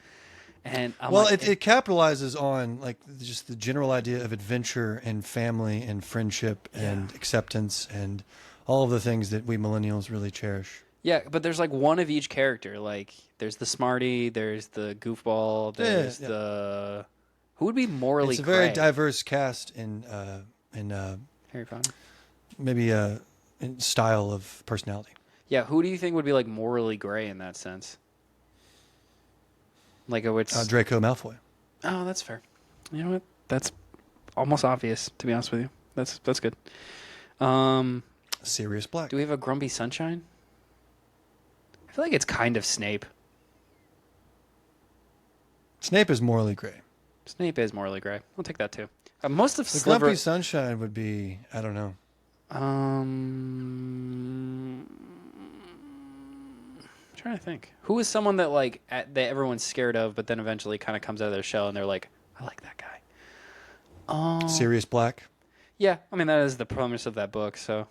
and it capitalizes on like just the general idea of adventure and family and friendship and acceptance and all of the things that we millennials really cherish. Yeah, but there's like one of each character. Like there's the smarty, there's the goofball, there's the who would be morally. It's a very gray? diverse cast in Harry Potter. maybe in style of personality. Yeah, who do you think would be like morally gray in that sense? Like it's Draco Malfoy. Oh, that's fair. You know what? That's almost obvious. To be honest with you, that's good. Sirius Black. Do we have a grumpy Sunshine? I feel like it's kind of Snape. Snape is morally gray. Snape is morally gray. I'll take that too. Most of The Sliver. Grumpy Sunshine would be, I don't know. I'm trying to think. Who is someone that like that everyone's scared of, but then eventually kind of comes out of their shell and they're like, I like that guy. Sirius Black. Yeah, I mean that is the premise of that book. So,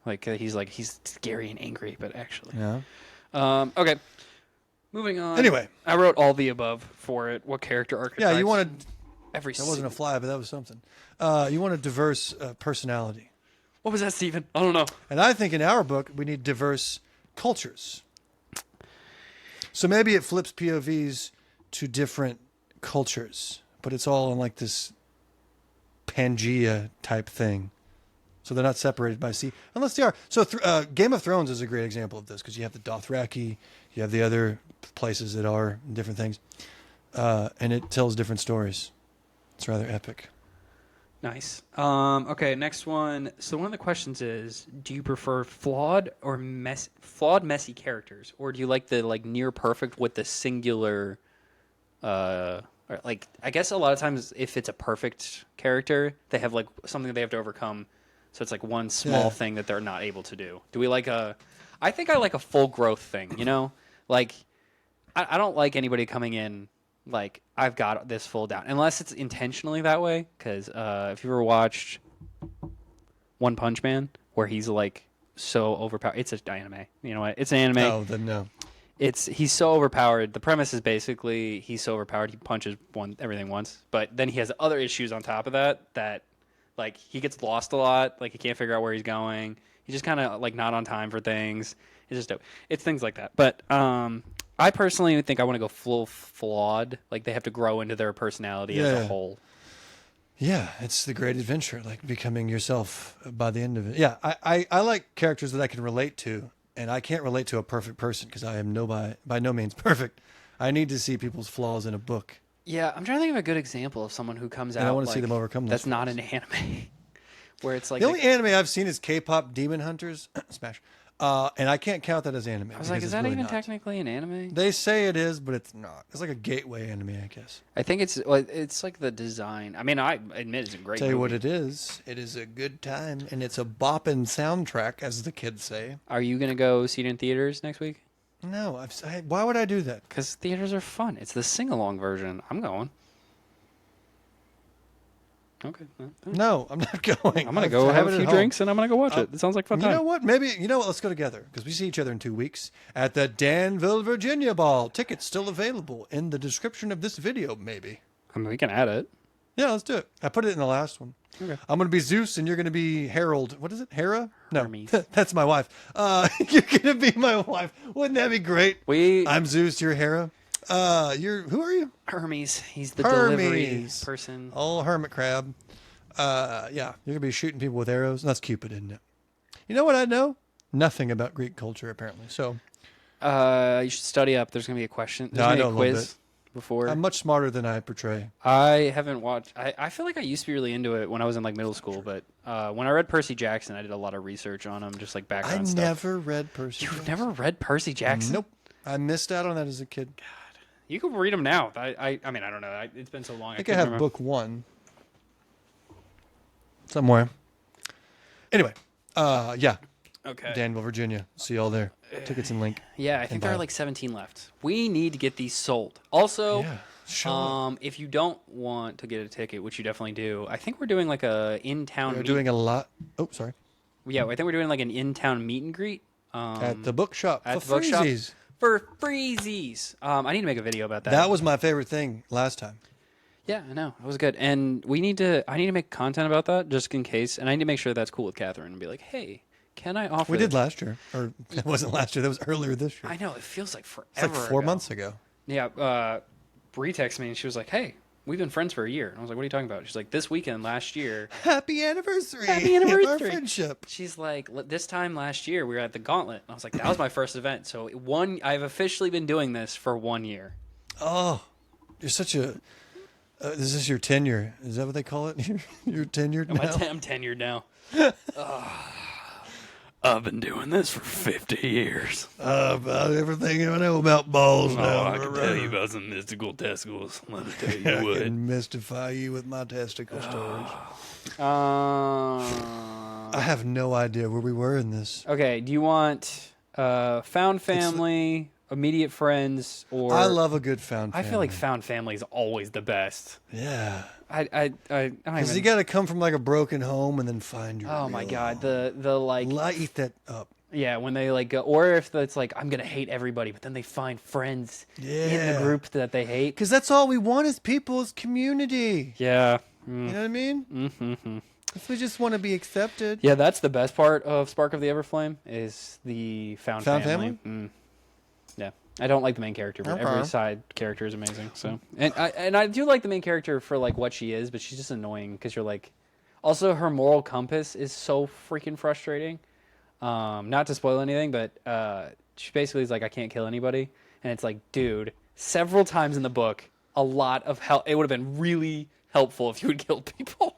he's scary and angry, but actually, Yeah. Okay. Moving on. Anyway, I wrote all the above for it. What character archetypes? yeah, you wanted. every. That wasn't a fly, but that was something. You want a diverse personality. What was that, Stephen? I don't know. And I think in our book, we need diverse cultures. So maybe it flips POVs to different cultures, but it's all in like this Pangea type thing. So they're not separated by sea, unless they are. So Game of Thrones is a great example of this because you have the Dothraki, you have the other places that are different things, and it tells different stories. It's rather epic. Nice. Okay, next one. So one of the questions is, do you prefer flawed, messy characters, or do you like the near perfect with the singular? Or I guess a lot of times, if it's a perfect character, they have like something that they have to overcome. So it's like one small thing that they're not able to do. Do we like I think I like a full growth thing. You know, like I don't like anybody coming in. Like, I've got this full down. Unless it's intentionally that way. Because if you ever watched One Punch Man, where he's, like, so overpowered. It's an anime. You know what? It's an anime. No, then no. He's so overpowered. The premise is basically he's so overpowered, he punches everything once. But then he has other issues on top of that, like, he gets lost a lot. Like, he can't figure out where he's going. He's just kind of, like, not on time for things. It's just dope. It's things like that. But, I personally think I want to go full flawed. Like they have to grow into their personality as a whole. Yeah, it's the great adventure, like becoming yourself by the end of it. Yeah, I like characters that I can relate to, and I can't relate to a perfect person because I am by no means perfect. I need to see people's flaws in a book. Yeah, I'm trying to think of a good example of someone who comes out. And I want to see them overcome those. That's not an anime, where it's like the only anime I've seen is K-pop Demon Hunters, Smash. And I can't count that as anime. I was like, is that really even technically an anime? They say it is, but it's not. It's like a gateway anime, I guess. I think it's like the design. I mean, I admit it's a great Tell you movie. what it is. It is a good time, and it's a bopping soundtrack, as the kids say. Are you going to go see it in theaters next week? No. Why would I do that? Because theaters are fun. It's the sing-along version. I'm going. Okay. No, I'm not going. I'm going to go have a few drinks, and I'm going to go watch it. It sounds like fun time. You know what? Let's go together, because we see each other in 2 weeks at the Danville, Virginia Ball. Tickets still available in the description of this video, maybe. I mean, we can add it. Yeah, let's do it. I put it in the last one. Okay. I'm going to be Zeus, and you're going to be Harold. What is it? Hera? No, Hermes. That's my wife. You're going to be my wife. Wouldn't that be great? I'm Zeus, you're Hera. Who are you? Hermes. He's the delivery Hermes. person. Oh, hermit crab. Yeah, you're gonna be shooting people with arrows. That's Cupid, isn't it? You know what I know? Nothing about Greek culture, apparently. So, You should study up. There's gonna be a question. There's I gonna know a be a little quiz before. I'm much smarter than I portray. I haven't watched. I feel like I used to be really into it when I was in like middle school, but when I read Percy Jackson, I did a lot of research on him, just like background I stuff. never read Percy. You've Jackson. never read Percy Jackson? Nope. I missed out on that as a kid. You can read them now. I mean, I don't know. It's been so long. I think I have book 1 somewhere. Anyway, yeah. Okay. Danville, Virginia. See y'all there. Tickets and link. Yeah, I think there are like 17 left. We need to get these sold. Also, if you don't want to get a ticket, which you definitely do, I think we're doing like a in-town. We're doing a lot. Oh, sorry. Yeah, I think we're doing like an in-town meet and greet At the bookshop. at for the bookshop freezies. for freezies. I need to make a video about that. That was my favorite thing last time. Yeah, I know. It was good. And I need to make content about that just in case. And I need to make sure that's cool with Catherine and be like, hey, can I offer... We did last year. Or it wasn't last year. That was earlier this year. I know. It feels like forever It's like 4 ago. months ago. Yeah. Bree texted me and she was like, hey, we've been friends for a year. And I was like, what are you talking about? She's like, this weekend last year... Happy anniversary. Happy of anniversary. our friendship. She's like, this time last year we were at the Gauntlet. And I was like, that was my first event. So I've officially been doing this for 1 year. Oh, you're such a... is this your tenure? Is that what they call it? You're tenured now? I'm tenured now. I've been doing this for 50 years. About everything I know about balls now. I can tell you about some mystical testicles. Let me tell you I what. can mystify you with my testicle stories. Uh, I have no idea where we were in this. okay, do you want found family, immediate friends, or... I love a good found I family. feel like found family is always the best. Yeah. I don't Because even... you got to come from like a broken home and then find your Oh my real god, home. the like... Eat that up. Yeah, when they like go... Or if it's like, I'm going to hate everybody, but then they find friends in Yeah. the group that they hate. Because that's all we want is people, is community. Yeah. You know what I mean? Mm-hmm. If we just want to be accepted. Yeah, that's the best part of Spark of the Everflame is the found family. Mm. Yeah, I don't like the main character, but every side character is amazing. So, and I do like the main character for like what she is, but she's just annoying because you're like, also her moral compass is so freaking frustrating. Not to spoil anything, but she basically is like, I can't kill anybody, and it's like, dude, several times in the book, a lot of help. It would have been really helpful if you had killed people.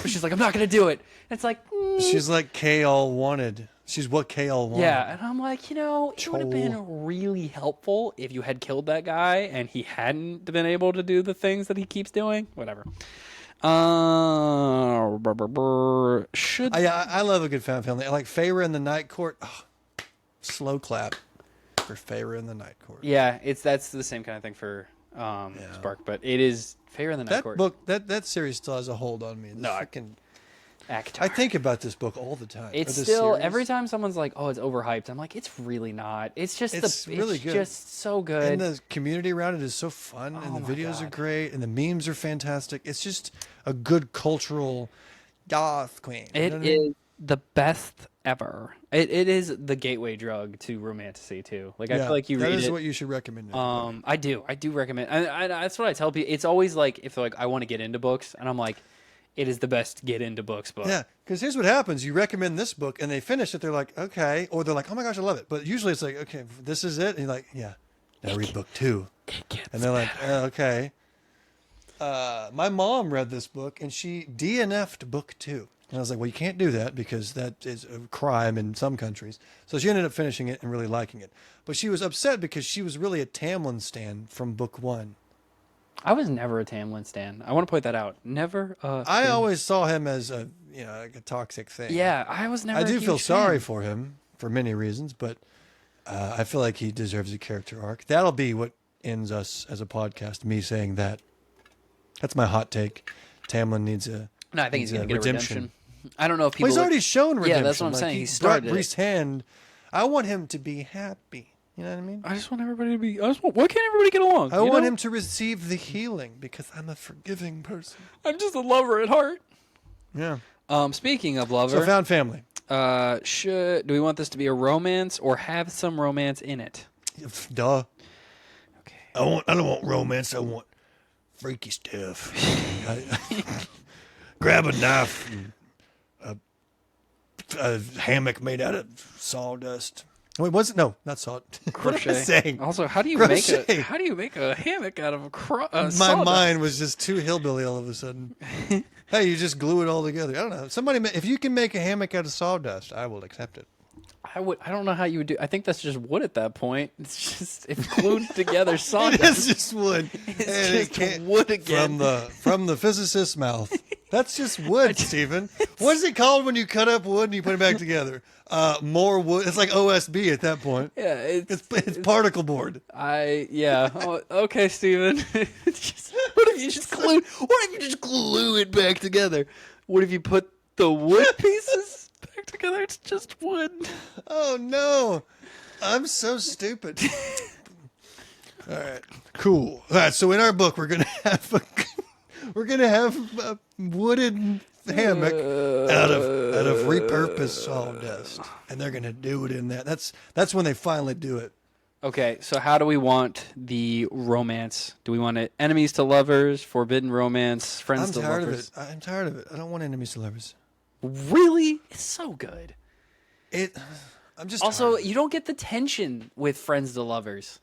But she's like, I'm not gonna do it. And it's like, She's like K-All wanted. She's what K-All wanted. yeah, and I'm like, it would have been really helpful if you had killed that guy and he hadn't been able to do the things that he keeps doing. Whatever. Should I love a good found family. I like Feyre in the Night Court. Oh, slow clap for Feyre in the Night Court. Yeah, that's the same kind of thing for Spark, but it is Feyre in the Night That Court. book, that series still has a hold on me. No, I think about this book all the time. It's Or this still series. every time someone's like, "Oh, it's overhyped." I'm like, "It's really not. It's just really good. just so good." And the community around it is so fun, and the my videos are God. great, and the memes are fantastic. It's just a good cultural goth queen. It is the best ever. It is the gateway drug to romantasy too. Like I feel like you read that is it. what you should recommend. to everybody. I do recommend. And that's what I tell people. It's always like if they're like, I want to get into books, and I'm like, it is the best get into books book. Yeah, because here's what happens: you recommend this book, and they finish it. They're like, okay, or they're like, oh my gosh, I love it. But usually it's like, okay, this is it, and you're like, yeah, now read book 2, and they're like, okay. My mom read this book, and she DNF'd book 2. And I was like, well, you can't do that because that is a crime in some countries. So she ended up finishing it and really liking it. But she was upset because she was really a Tamlin stan from book 1. I was never a Tamlin stan. I want to point that out. Never. I always saw him as a like a toxic thing. Yeah, I was never. I do a feel huge sorry fan. for him for many reasons, but I feel like he deserves a character arc. That'll be what ends us as a podcast. Me saying that. That's my hot take. Tamlin needs a. No, I think he's going to get a redemption. I don't know if people. Well, he's already shown redemption. Yeah, that's what I'm saying. He He started brought Bree's hand. I want him to be happy. You know what I mean? I just want everybody to be. Why can't everybody get along? I want him to receive the healing because I'm a forgiving person. I'm just a lover at heart. Yeah. Speaking of lover, So found family. do we want this to be a romance or have some romance in it? Duh. Okay. I don't want romance. I want freaky stuff. Grab a knife, and a hammock made out of sawdust. Wait, was it? No, not sawdust. Crochet. What am I saying? Also, how do you Crochet. make a hammock out of My sawdust? mind was just too hillbilly all of a sudden. Hey, you just glue it all together. I don't know. If you can make a hammock out of sawdust, I will accept it. I don't know how you would do. I think that's just wood at that point. It's glued together sawdust. It is just wood. It's just wood again. From the physicist's mouth. That's just wood, Stephen. What is it called when you cut up wood and you put it back together? More wood. It's like OSB at that point. Yeah, it's particle board. Yeah. Oh, okay, Steven. What if you just glue it back together? What if you put the wood pieces back together? It's just wood. Oh no. I'm so stupid. All right. Cool. All right, so in our book we're going to have a wooden hammock out of repurposed sawdust, and they're gonna do it in that. That's when they finally do it. Okay, so how do we want the romance? Do we want it enemies to lovers, forbidden romance, friends to lovers? I'm tired of it. I don't want enemies to lovers. Really? It's so good. I'm just also tired. You don't get the tension with friends to lovers.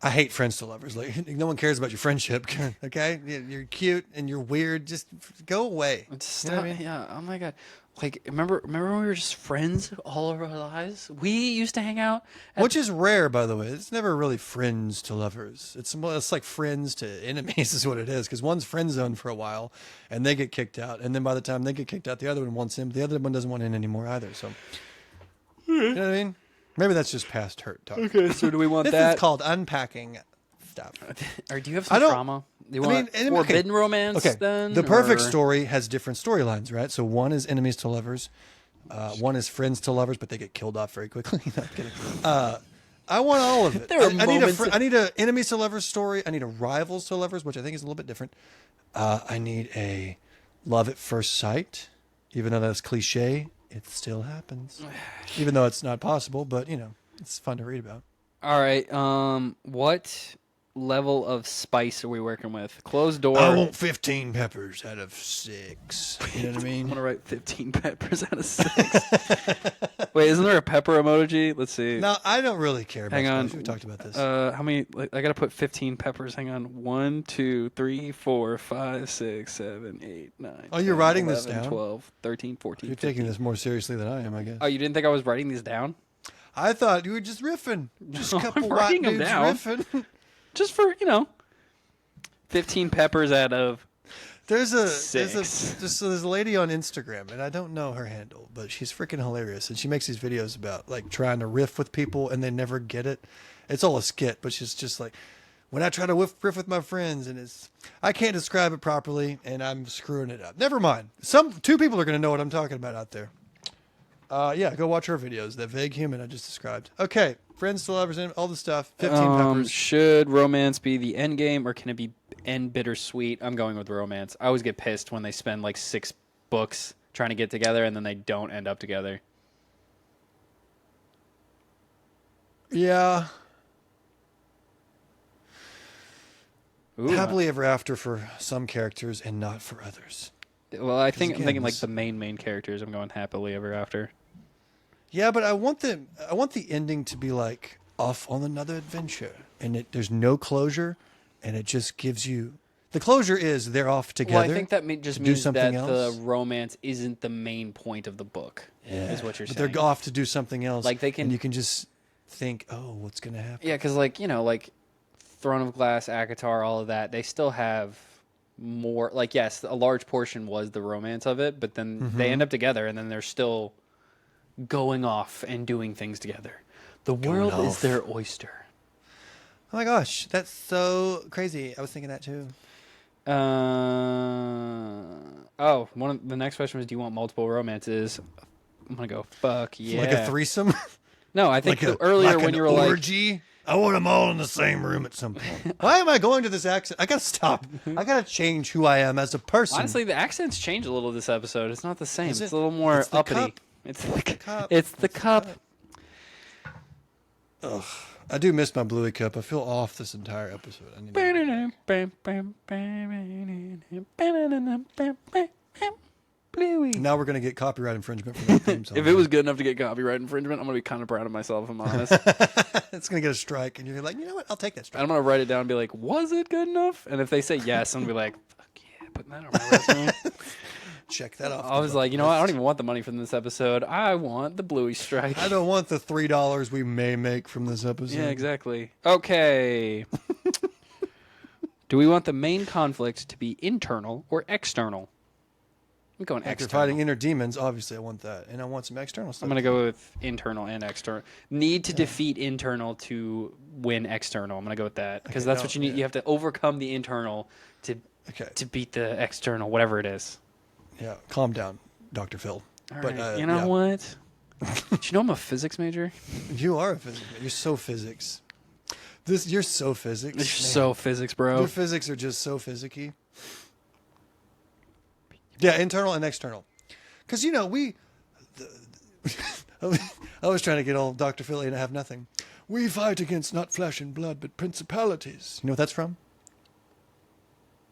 I hate friends to lovers. Like, no one cares about your friendship. Okay, you're cute and you're weird. Just go away. Stop. You know what I mean? Yeah. Oh my god. Like, remember when we were just friends all of our lives? We used to hang out. Which is rare, by the way. It's never really friends to lovers. It's like friends to enemies is what it is. Because one's friend zone for a while, and they get kicked out. And then by the time they get kicked out, the other one wants in. But the other one doesn't want in anymore either. So, you know what I mean? Maybe that's just past hurt talk. Okay, so do we want This that? is called unpacking stuff. Or do you have some trauma? Do you want forbidden romance then? The perfect story has different storylines, right? So one is enemies to lovers. One is friends to lovers, but they get killed off very quickly. No, I'm kidding. I want all of it. I need a enemies to lovers story. I need a rivals to lovers, which I think is a little bit different. I need a love at first sight, even though that's cliche. It still happens, even though it's not possible. But it's fun to read about. All right. What level of spice are we working with? Closed door. I want 15 peppers out of 6. You know what I mean? I want to write 15 peppers out of 6. Wait, isn't there a pepper emoji? Let's see. No, I don't really care about Hang on. spice. We talked about this. How many? I got to put 15 peppers. Hang on. 1, 2, 3, 4, 5, 6, 7, 8, 9. Oh, you're writing this down? 12, 13, 14. You're 15. taking this more seriously than I am, I guess. Oh, you didn't think I was writing these down? I thought you were just riffing. Just a couple I'm white writing them dudes down. riffing. Just for 15 peppers out of. There's a 6. there's a lady on Instagram, and I don't know her handle, but she's freaking hilarious, and she makes these videos about like trying to riff with people, and they never get it. It's all a skit, but she's just like, when I try to riff with my friends, and I can't describe it properly, and I'm screwing it up. Never mind. 2 people are going to know what I'm talking about out there. Yeah, go watch her videos. That vague human I just described. Okay, friends to lovers, and all the stuff. 15 peppers. Should romance be the end game, or can it be end bittersweet? I'm going with romance. I always get pissed when they spend like 6 books trying to get together, and then they don't end up together. Yeah. Ooh, Happily ever after for some characters and not for others. Well, I'm thinking like this- the main characters. I'm going happily ever after. Yeah, but I want the ending to be like off on another adventure, and there's no closure, and it just gives you the closure is they're off together. Well, I think that just to do means something that else. the romance isn't the main point of the book. Yeah, is what you're but saying. they're off to do something else. Like they can, and you can just think, oh, what's gonna happen? Yeah, because like Throne of Glass, ACOTAR, all of that, they still have more. Like, yes, a large portion was the romance of it, but then they end up together, and then they're still going off and doing things together. The world is their oyster. Oh my gosh, that's so crazy. I was thinking that too. One of the next question was, do you want multiple romances? I'm gonna go, fuck yeah. Like a threesome? No, I think like earlier like when an you were orgy? I want them all in the same room at some point. Why am I going to this accent? I gotta stop. I gotta change who I am as a person. Honestly, the accents change a little this episode. It's not the same. Is It's it? a little more It's the uppity. cup. It's the cup. It's the cup. Ugh. I do miss my Bluey cup. I feel off this entire episode. I need Bluey. Now we're gonna get copyright infringement for that theme song. If it was good enough to get copyright infringement, I'm gonna be kind of proud of myself, if I'm honest. It's gonna get a strike, and you're like, you know what? I'll take that strike. I'm gonna write it down and be like, was it good enough? And if they say yes, I'm gonna be like, fuck yeah, putting that on my resume. Check that off. I was like, you know what? I don't even want the money from this episode. I want the Bluey strike. I don't want the $3 we may make from this episode. Yeah, exactly. Okay. Do we want the main conflict to be internal or external? I'm going After external. fighting inner demons, obviously I want that, and I want some external stuff. I'm going to go with internal and external. Need to defeat internal to win external. I'm going to go with that because that's what you need. You have to overcome the internal to beat the external, whatever it is. Yeah, calm down, Dr. Phil. All right. You know what? Did you know I'm a physics major? You are a physics major. You're so physics. You're so physics. You're so physics, bro. Your physics are just so physicky. Yeah, internal and external. Because, you know, I was trying to get all Dr. Phil and I have nothing. We fight against not flesh and blood, but principalities. You know what that's from?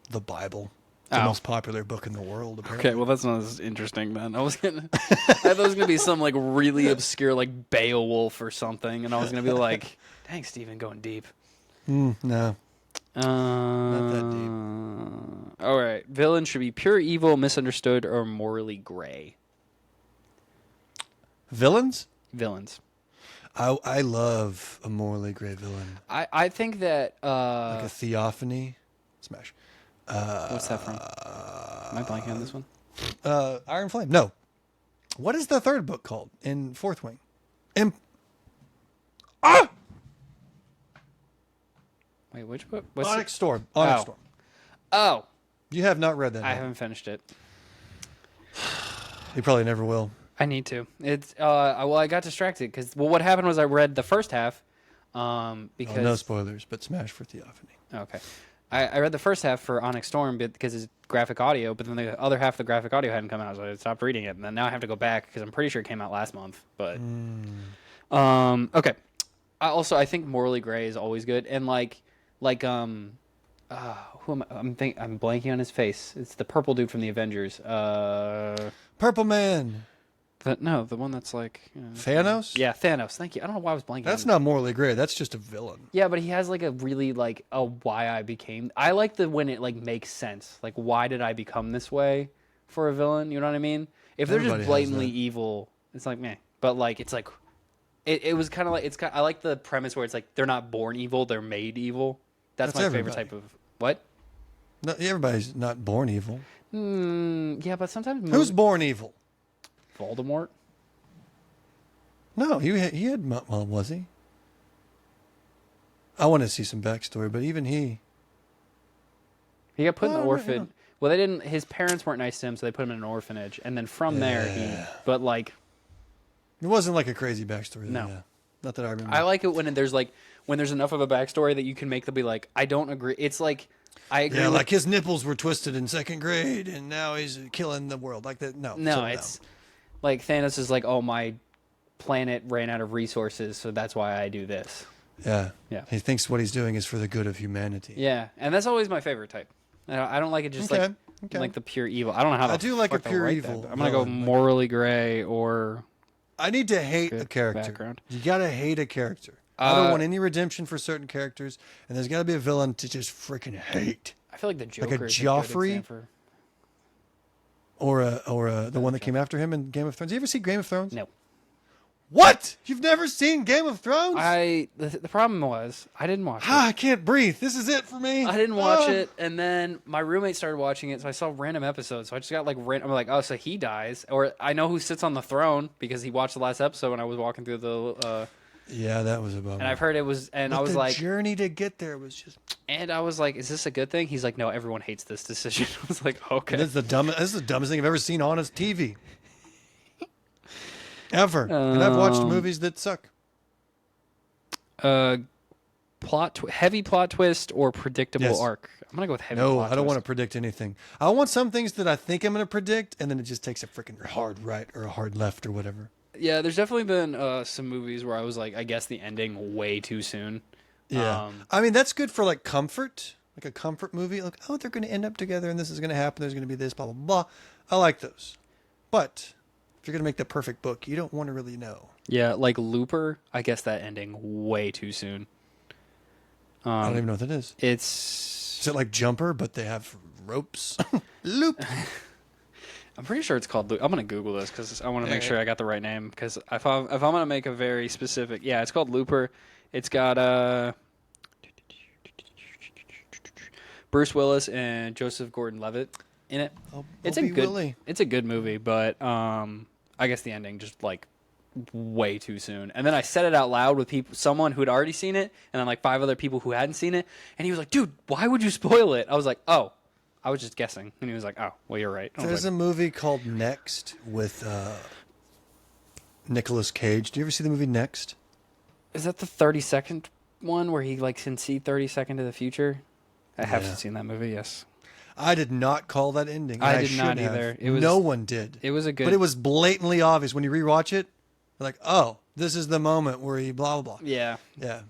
The Bible. The most popular book in the world, apparently. Okay, well, that's not as interesting, then. I thought it was going to be some, like, really obscure, like, Beowulf or something, and I was going to be like, dang, Steven, going deep. No. Not that deep. All right. Villain should be pure evil, misunderstood, or morally gray. Villains? Villains. I love a morally gray villain. I think that... like a theophany. Smash. What's that from? Am I blanking on this one? Iron Flame. No. What is the third book called in Fourth Wing? Wait, which book? What's Onyx Storm. Onyx Storm. Oh. You have not read that. I haven't finished it. You probably never will. I need to. It's well, I got distracted because what happened was I read the first half because no spoilers, but Smash for Theophany. Okay. I read the first half for Onyx Storm because it's graphic audio, but then the other half of the graphic audio hadn't come out, so I stopped reading it. And then now I have to go back because I'm pretty sure it came out last month. But okay. I think morally gray is always good, and who am I? I'm blanking on his face. It's the purple dude from the Avengers. Purple Man. The one that's like Thanos? Yeah, Thanos. Thank you. I don't know why I was blanking. That's not morally gray. That's just a villain. Yeah, but he has like a really why I became. I like when it like makes sense. Like, why did I become this way for a villain? You know what I mean? If they're Everybody just blatantly evil, it's like meh. But like it's like it was kind of like I like the premise where it's like they're not born evil, they're made evil. That's my favorite type of what? No, everybody's not born evil. Yeah, but sometimes who's born evil? Voldemort? No, he had. Well, was he? I want to see some backstory, but even he got put in the orphan. Well, they didn't. His parents weren't nice to him, so they put him in an orphanage, and then from there he. But like, it wasn't like a crazy backstory. No, not that I remember. I like it when there's enough of a backstory that you can make them be like, I don't agree. It's like. I agree. Yeah, like his nipples were twisted in second grade, and now he's killing the world. Like that. No, it's like Thanos is like, oh, my planet ran out of resources, so that's why I do this. Yeah. Yeah. He thinks what he's doing is for the good of humanity. Yeah, and that's always my favorite type. I don't like it just like the pure evil. I don't know how. I do like a pure evil. I'm gonna go morally gray or. I need to hate a character. Background. You gotta hate a character. I don't want any redemption for certain characters, and there's got to be a villain to just freaking hate. I feel like the Joker like a is Joffrey, a good or the one that came after him in Game of Thrones. You ever see Game of Thrones? No. What? You've never seen Game of Thrones? The problem was I didn't watch it. I can't breathe. This is it for me. I didn't watch it, and then my roommate started watching it, so I saw random episodes. So I just got like I'm like, oh, so he dies, or I know who sits on the throne because he watched the last episode when I was walking through the. Yeah, that was a bummer. And I've heard it was, and I was like, the journey to get there was just. And I was like, is this a good thing? He's like, no, everyone hates this decision. I was like, okay. This is the dumbest thing I've ever seen on his TV. Ever. And I've watched movies that suck. Heavy plot twist or predictable arc? I'm going to go with heavy plot twist. No, I don't want to predict anything. I want some things that I think I'm going to predict, and then it just takes a freaking hard right or a hard left or whatever. Yeah, there's definitely been some movies where I was like, I guess the ending way too soon. Yeah. I mean, that's good for like comfort, like a comfort movie. Like, oh, they're going to end up together and this is going to happen. There's going to be this, blah, blah, blah. I like those. But if you're going to make the perfect book, you don't want to really know. Yeah, like Looper, I guess that ending way too soon. I don't even know what that is. It's... Is it like Jumper, but they have ropes? Loop. I'm pretty sure it's called Looper. I'm going to Google this because I want to make sure I got the right name. Because if I'm going to make a very specific... Yeah, it's called Looper. It's got Bruce Willis and Joseph Gordon-Levitt in it. It's a good movie, but I guess the ending just like way too soon. And then I said it out loud with someone who had already seen it, and then like 5 other people who hadn't seen it, and he was like, "Dude, why would you spoil it?" I was like, "Oh, I was just guessing," and he was like, "Oh, well, you're right." There's a movie called Next with Nicolas Cage. Do you ever see the movie Next? Is that the 30-second one where he like can see 30 seconds to the future? I haven't seen that movie. Yes. I did not call that ending. I did not either. No one did. It was a good... But it was blatantly obvious. When you rewatch it, you're like, oh, this is the moment where he blah, blah, blah. Yeah. Yeah.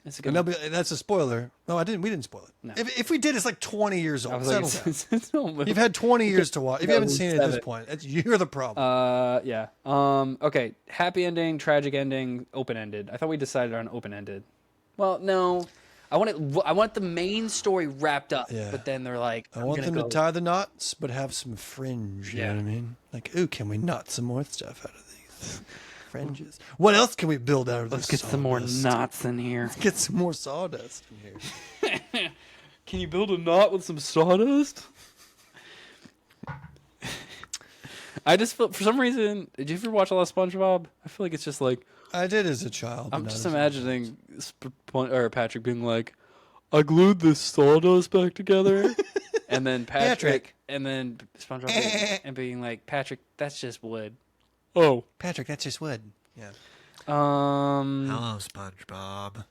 It's a good... That's a spoiler. No, we didn't spoil it. No. If we did, it's like 20 years old. You've had 20 years to watch. If you haven't seen it at this point, you're the problem. Yeah. Okay. Happy ending, tragic ending, open-ended. I thought we decided on open-ended. Well, no... I want the main story wrapped up, but then they're like, I want them to tie the knots, but have some fringe. You know what I mean? Like, ooh, can we knot some more stuff out of these fringes? What else can we build out of this? Let's get some more knots in here. Let's get some more sawdust in here. Can you build a knot with some sawdust? I just feel, for some reason, did you ever watch a lot of SpongeBob? I feel like it's just like, I did as a child. I'm just imagining Patrick being like, I glued this sawdust back together. And then Patrick. And then SpongeBob being like, Patrick, that's just wood. Oh. Patrick, that's just wood. Yeah. Hello, SpongeBob.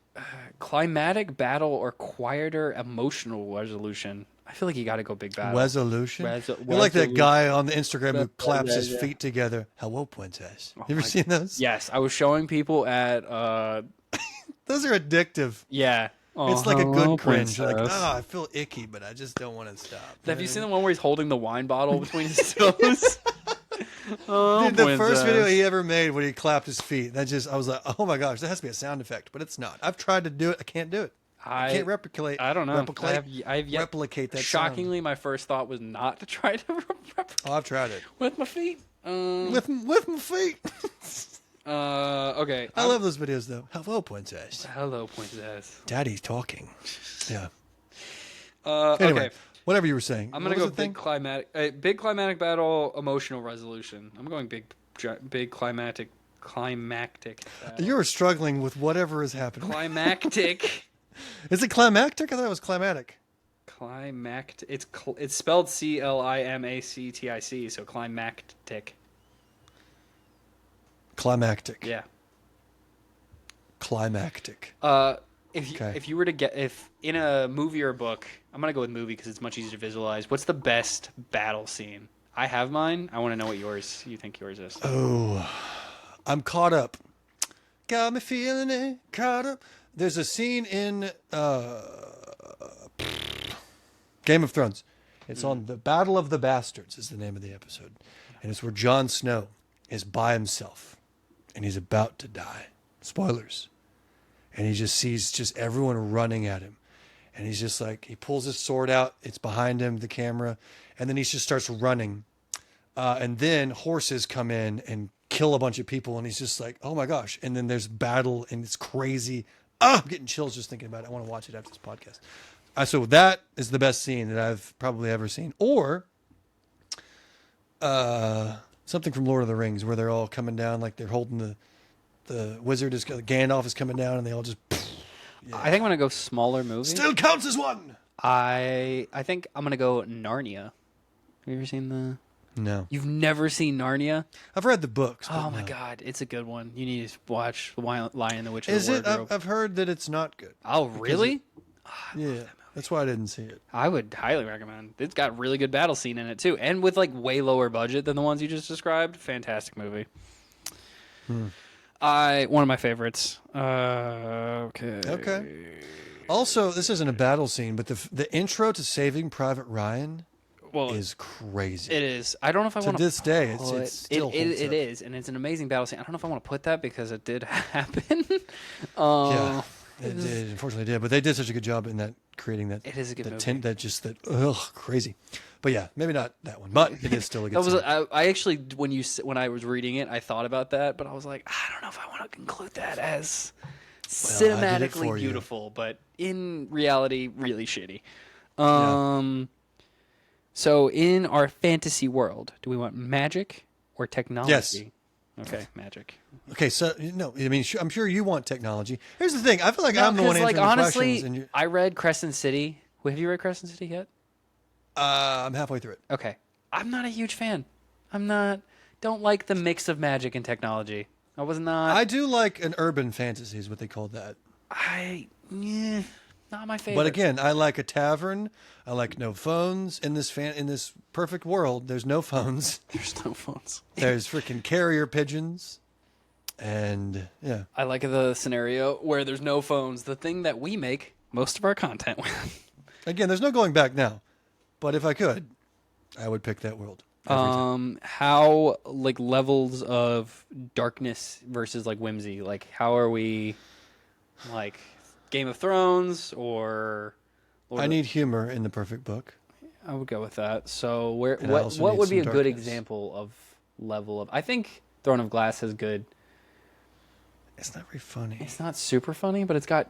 Climatic battle or quieter emotional resolution. I feel like you got to go big battle. Resolution? You're like that guy on the Instagram who claps his feet together. Hello, princess. You ever seen those? Yes, I was showing people at... Those are addictive. Yeah. It's like a good cringe. Like, I feel icky, but I just don't want to stop. Have you seen the one where he's holding the wine bottle between his toes? Dude, the first video he ever made when he clapped his feet, I was like, oh my gosh, that has to be a sound effect, but it's not. I've tried to do it. I can't do it. I can't replicate. I don't know. I've yet replicate that. Shockingly, sound. my first thought was not to try to replicate. Oh, I've tried it with my feet. With my feet. Okay. I love those videos though. Hello, princess. Hello, princess. Daddy's talking. Yeah. Anyway, okay. Whatever you were saying. I'm gonna go big climatic battle, emotional resolution. I'm going big climactic. You were struggling with whatever is happening. Climactic. Is it climactic? I thought it was climatic. Climactic. It's spelled Climactic, so climactic. Climactic. Yeah. Climactic. If you were to get in a movie or a book, I'm gonna go with movie because it's much easier to visualize. What's the best battle scene? I have mine. I want to know what you think yours is. Oh, I'm caught up. Got me feeling it. Caught up. There's a scene in Game of Thrones. It's on the Battle of the Bastards is the name of the episode, and it's where Jon Snow is by himself, and he's about to die. Spoilers. And he just sees everyone running at him. And he's just like, he pulls his sword out. It's behind him, the camera. And then he just starts running. And then horses come in and kill a bunch of people. And he's just like, oh my gosh. And then there's battle and it's crazy. I'm getting chills just thinking about it. I want to watch it after this podcast. So that is the best scene that I've probably ever seen. Or something from Lord of the Rings where they're all coming down like they're holding the wizard is Gandalf is coming down and they all just. Yeah. I think I'm gonna go smaller movie. Still counts as one. I think I'm gonna go Narnia. Have you ever seen the? No. You've never seen Narnia? I've read the books. Oh my god, it's a good one. You need to watch The Lion, the Witch, and the Wardrobe. Is it? I've heard that it's not good. Oh really? Yeah. That's why I didn't see it. I would highly recommend. It's got really good battle scene in it too, and with like way lower budget than the ones you just described. Fantastic movie. One of my favorites. Okay. Okay. Also, this isn't a battle scene, but the intro to Saving Private Ryan is crazy. It is. I don't know if I want to this day. It's still it is, and it's an amazing battle scene. I don't know if I want to put that because it did happen. Yeah, it did. Unfortunately, it did. But they did such a good job in that creating that. It is a good movie. Crazy. But yeah, maybe not that one, but it is still a good. Scene. I actually when I was reading it, I thought about that, but I was like, I don't know if I want to include that as cinematically beautiful, but in reality, really shitty. So in our fantasy world, do we want magic or technology? Yes. Okay, magic. Okay, so no, I mean, I'm sure you want technology. Here's the thing: I feel like I'm the one answering the questions. Honestly, I read Crescent City. Have you read Crescent City yet? I'm halfway through it. Okay, I'm not a huge fan. Don't like the mix of magic and technology. I was not. I do like an urban fantasy, is what they call that. Not my favorite. But again, I like a tavern. I like no phones in this perfect world. There's no phones. There's no phones. There's freaking carrier pigeons, and yeah. I like the scenario where there's no phones. The thing that we make most of our content with. Again, there's no going back now. But if I could, I would pick that world. How like levels of darkness versus like whimsy? Like how are we like Game of Thrones or I need humor in the perfect book. I would go with that. So what would be a good example of level of I think Throne of Glass is good. It's not very funny. It's not super funny, but it's got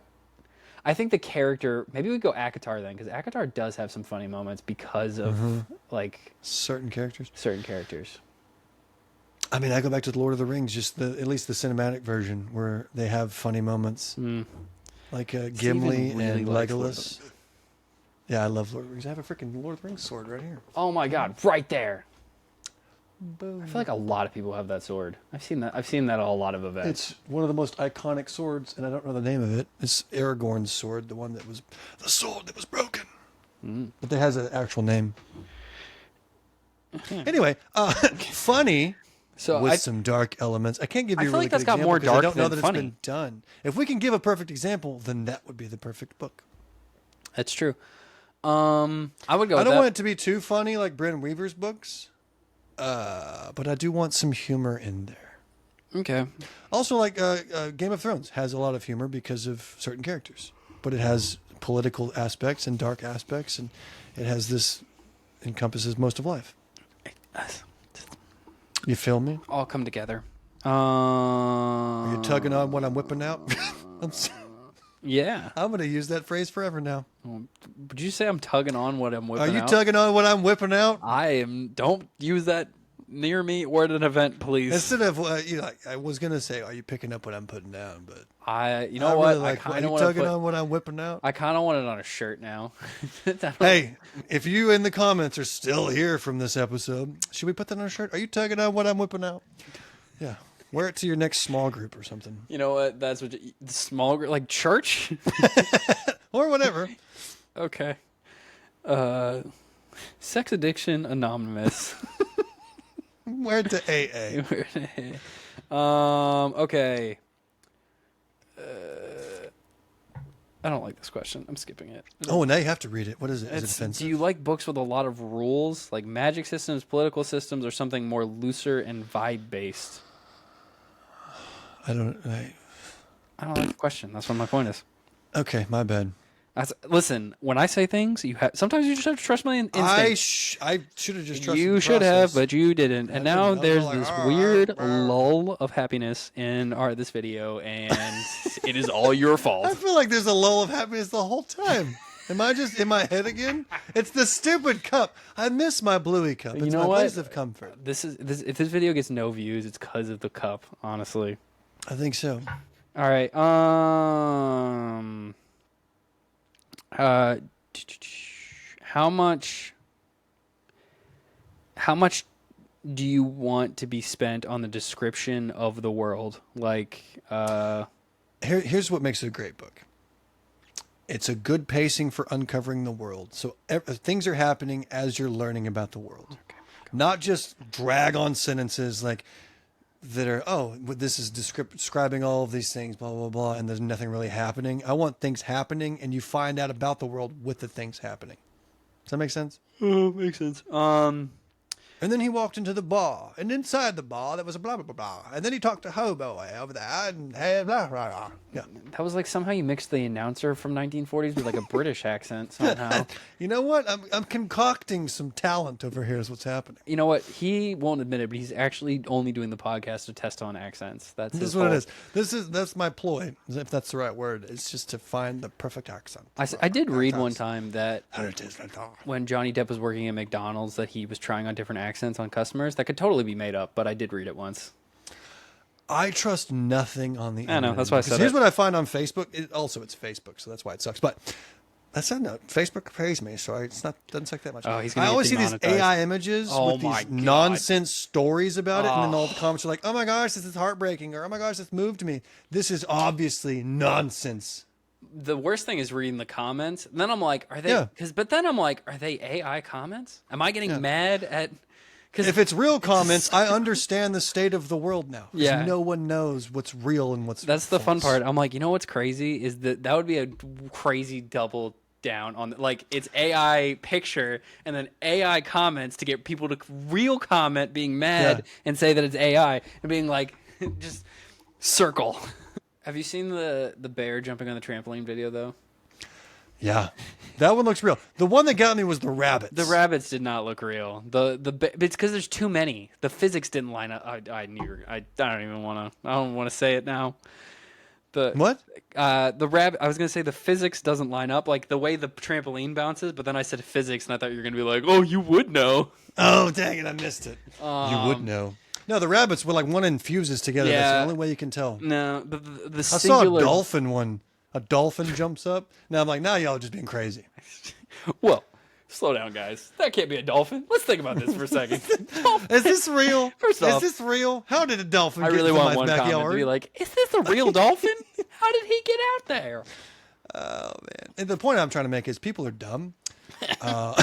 I think the character, maybe we go ACOTAR then, because ACOTAR does have some funny moments because of like certain characters. I mean, I go back to the Lord of the Rings, just at least the cinematic version, where they have funny moments, like Gimli and Legolas. Yeah, I love Lord of the Rings. I have a freaking Lord of the Rings sword right here. Oh my god, right there! Boom. I feel like a lot of people have that sword. I've seen that at a lot of events. It's one of the most iconic swords, and I don't know the name of it. It's Aragorn's sword, the sword that was broken. But it has an actual name. Anyway, funny with some dark elements. I can't give you a really good example more dark I don't know that funny. It's been done. If we can give a perfect example, then that would be the perfect book. That's true. I would go. I don't want it to be too funny like Bryn Weaver's books. But I do want some humor in there. Okay. Also, like Game of Thrones has a lot of humor because of certain characters, but it has political aspects and dark aspects, and it has encompasses most of life. You feel me? All come together. Are you tugging on what I'm whipping out? Yeah. I'm going to use that phrase forever now. Would you say I'm tugging on what I'm whipping out? Are you tugging on what I'm whipping out? I am. Don't use that near me or at an event, please. Instead of, I was going to say, are you picking up what I'm putting down? But what? Really are you tugging on what I'm whipping out? I kind of want it on a shirt now. Hey, if you in the comments are still here from this episode, should we put that on a shirt? Are you tugging on what I'm whipping out? Yeah. Wear it to your next small group or something. You know what? That's what the small group, like church, or whatever. Okay. Sex Addiction Anonymous. Wear it to AA. Okay. I don't like this question. I'm skipping it. Oh, now you have to read it. What is it? Is it offensive? Do you like books with a lot of rules, like magic systems, political systems, or something more looser and vibe based? I don't like the question. That's what my point is. Okay, my bad. Listen, when I say things, sometimes you just have to trust my instinct. I should have just trusted you should have, but you didn't. And now there's this weird lull of happiness in this video, and it is all your fault. I feel like there's a lull of happiness the whole time. Am I just in my head again? It's the stupid cup. I miss my bluey cup. It's my place of comfort. If this video gets no views, it's because of the cup, honestly. I think so. All right. How much do you want to be spent on the description of the world? Like, here's what makes it a great book. It's a good pacing for uncovering the world. So things are happening as you're learning about the world. Okay. Not just drag on sentences like that are, this is describing all of these things, blah, blah, blah, and there's nothing really happening. I want things happening, and you find out about the world with the things happening. Does that make sense? Oh, makes sense. And then he walked into the bar, and inside the bar there was a blah, blah, blah, blah. And then he talked to Hobo over there, and blah, blah, blah. Yeah. That was like somehow you mixed the announcer from 1940s with like a British accent somehow. You know what? I'm concocting some talent over here is what's happening. You know what? He won't admit it, but he's actually only doing the podcast to test on accents. That's what it is. That's my ploy, if that's the right word. It's just to find the perfect accent. I did read one time that when Johnny Depp was working at McDonald's that he was trying on different accents on customers. That could totally be made up, but I did read it once. I trust nothing on the internet. I know, that's why I said Here's what I find on Facebook. It's Facebook, so that's why it sucks. But that's not no. Facebook pays me, so doesn't suck that much. Oh, he's gonna I get always see these demonetized. AI images with these nonsense stories about it, and then all the comments are like, "Oh my gosh, this is heartbreaking," or "Oh my gosh, this moved me." This is obviously nonsense. The worst thing is reading the comments. And then I'm like, are they? Yeah. But then I'm like, are they AI comments? Am I getting mad at? Because if it's real comments, I understand the state of the world now. Yeah. No one knows what's real and what's That's the fun false. part. I'm like, you know what's crazy is that would be a crazy double down on like it's AI picture and then AI comments to get people to real comment being mad and say that it's AI and being like just circle. Have you seen the bear jumping on the trampoline video though? Yeah, that one looks real. The one that got me was the rabbits. The rabbits did not look real. It's because there's too many. The physics didn't line up. I don't even want to. I don't want to say it now. What? The rabbit. I was gonna say the physics doesn't line up, like the way the trampoline bounces. But then I said physics, and I thought you were gonna be like, "Oh, you would know." Oh, dang it! I missed it. You would know. No, the rabbits were like one infuses together. Yeah. That's the only way you can tell. No, the I singular. saw a dolphin one. A dolphin jumps up. Now I'm like, now y'all are just being crazy. Well, slow down, guys. That can't be a dolphin. Let's think about this for a second. Is this real? First off, is this real? How did a dolphin I get really into want my one backyard? comment to be like, "Is this a real dolphin? How did he get out there?" Oh man! And the point I'm trying to make is people are dumb. I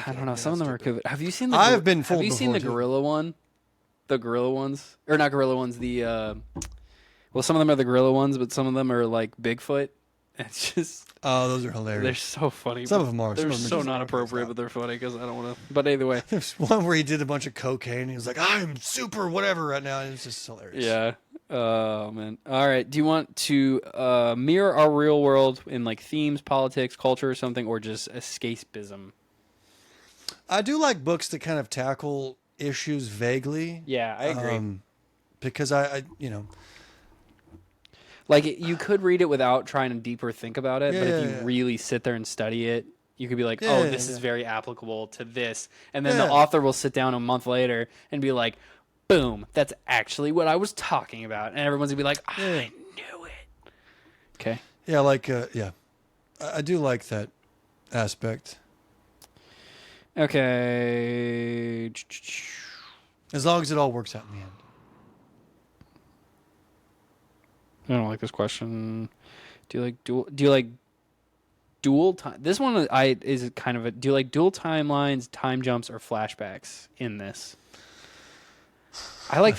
don't know. Some of them are COVID. Have you seen the? I have been fooled Have you seen the before, too. gorilla one? The gorilla ones, or not gorilla ones? Well, some of them are the gorilla ones, but some of them are like Bigfoot. It's just. Oh, those are hilarious. They're so funny. Some of them are. They're Some of them are so just not appropriate, but they're funny because I don't want to. But anyway. There's one where he did a bunch of cocaine. And he was like, "I'm super whatever right now." And it's just hilarious. Yeah. Oh man. All right. Do you want to mirror our real world in like themes, politics, culture, or something, or just escapism? I do like books that kind of tackle issues vaguely. Yeah, I agree. Because I Like you could read it without trying to deeper think about it, but if you Yeah. really sit there and study it, you could be like, Yeah, "Oh, yeah, this is yeah. very applicable to this," and then Yeah. the author will sit down a month later and be like, "Boom, that's actually what I was talking about," and everyone's gonna be like, "I knew it." Okay. yeah, I do like that aspect. Okay. As long as it all works out in the end. I don't like this question. Do you like dual time? This one is kind of a. Do you like dual timelines, time jumps, or flashbacks in this? I like.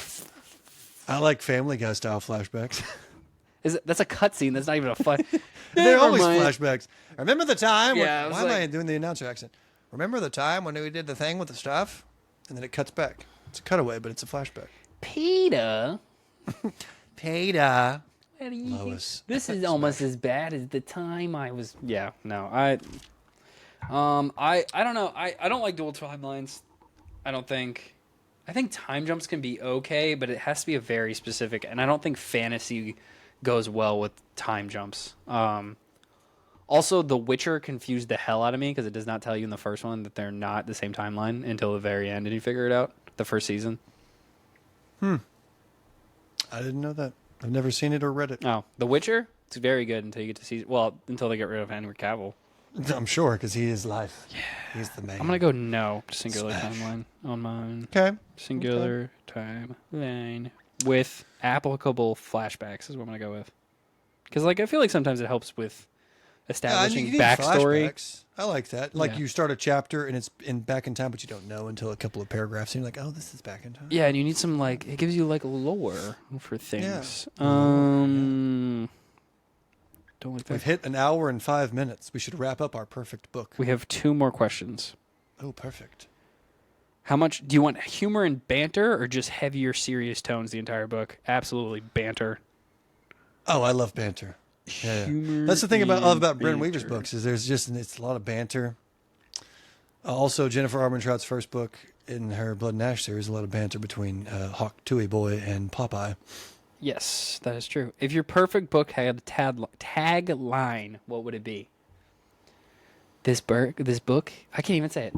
I like Family Guy style flashbacks. That's a cutscene. That's not even a fun. They're always mind. flashbacks. Remember the time? Yeah, I was why am I like- doing the announcer accent? Remember the time when we did the thing with the stuff? And then it cuts back. It's a cutaway, but it's a flashback. Peter. Peter. What do you Lois. This is almost as bad as the time I was. Yeah. No. I don't know. I don't like dual timelines. I think time jumps can be okay, but it has to be a very specific. And I don't think fantasy goes well with time jumps. Also, The Witcher confused the hell out of me because it does not tell you in the first one that they're not the same timeline until the very end, and you figure it out the first season. I didn't know that. I've never seen it or read it. Oh, The Witcher? It's very good until you get to season. Well, until they get rid of Henry Cavill. I'm sure, because he is life. Yeah. He's the man. I'm gonna go no singular Smash. timeline on mine. Okay. Singular timeline with applicable flashbacks is what I'm gonna go with. Because like I feel like sometimes it helps with establishing you need backstory. flashbacks. I like that. Like Yeah. you start a chapter and it's in back in time, but you don't know until a couple of paragraphs. And you're like, oh, this is back in time. Yeah, and you need some like it gives you like lore for things. Yeah. Don't like We've that. hit an hour and 5 minutes. We should wrap up our perfect book. We have 2 more questions. Oh, perfect. How much do you want humor and banter or just heavier serious tones the entire book? Absolutely banter. Oh, I love banter. Yeah. Humor That's the thing about and Bryn Weaver's banter. books is it's a lot of banter. Also, Jennifer Armentrout's first book in her Blood and Ash series, a lot of banter between Hawk Tui Boy and Popeye. Yes, that is true. If your perfect book had a tagline, what would it be? This book, I can't even say it.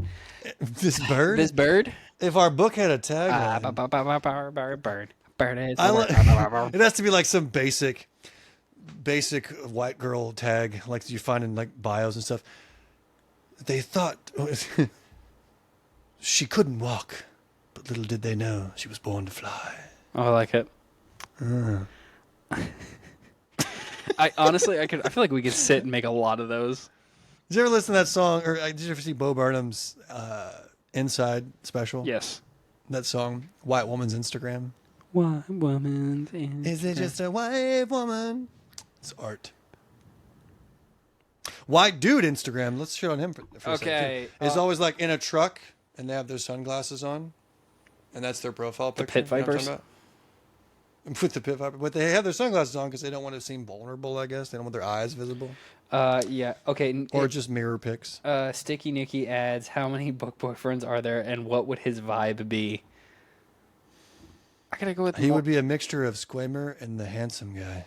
This bird? This bird? If our book had a tagline, Bird is. it has to be like some basic white girl tag like you find in like bios and stuff. They thought she couldn't walk, but little did they know she was born to fly. Oh, I like it. I honestly, I feel like we could sit and make a lot of those. Did you ever listen to that song, or did you ever see Bo Burnham's Inside special? Yes. That song, White Woman's Instagram. White woman's in. Is it just a white woman? It's art. White dude Instagram. Let's shit on him for a Okay, second. Is always like in a truck and they have their sunglasses on, and that's their profile picture. Pit You know what I'm vipers? talking about? With the pit viper, but they have their sunglasses on because they don't want to seem vulnerable. I guess they don't want their eyes visible, Yeah. Okay. or just mirror pics. Sticky Nikki adds, how many book boyfriends are there, and what would his vibe be? I gotta go with. He would be a mixture of Squamer and the handsome guy.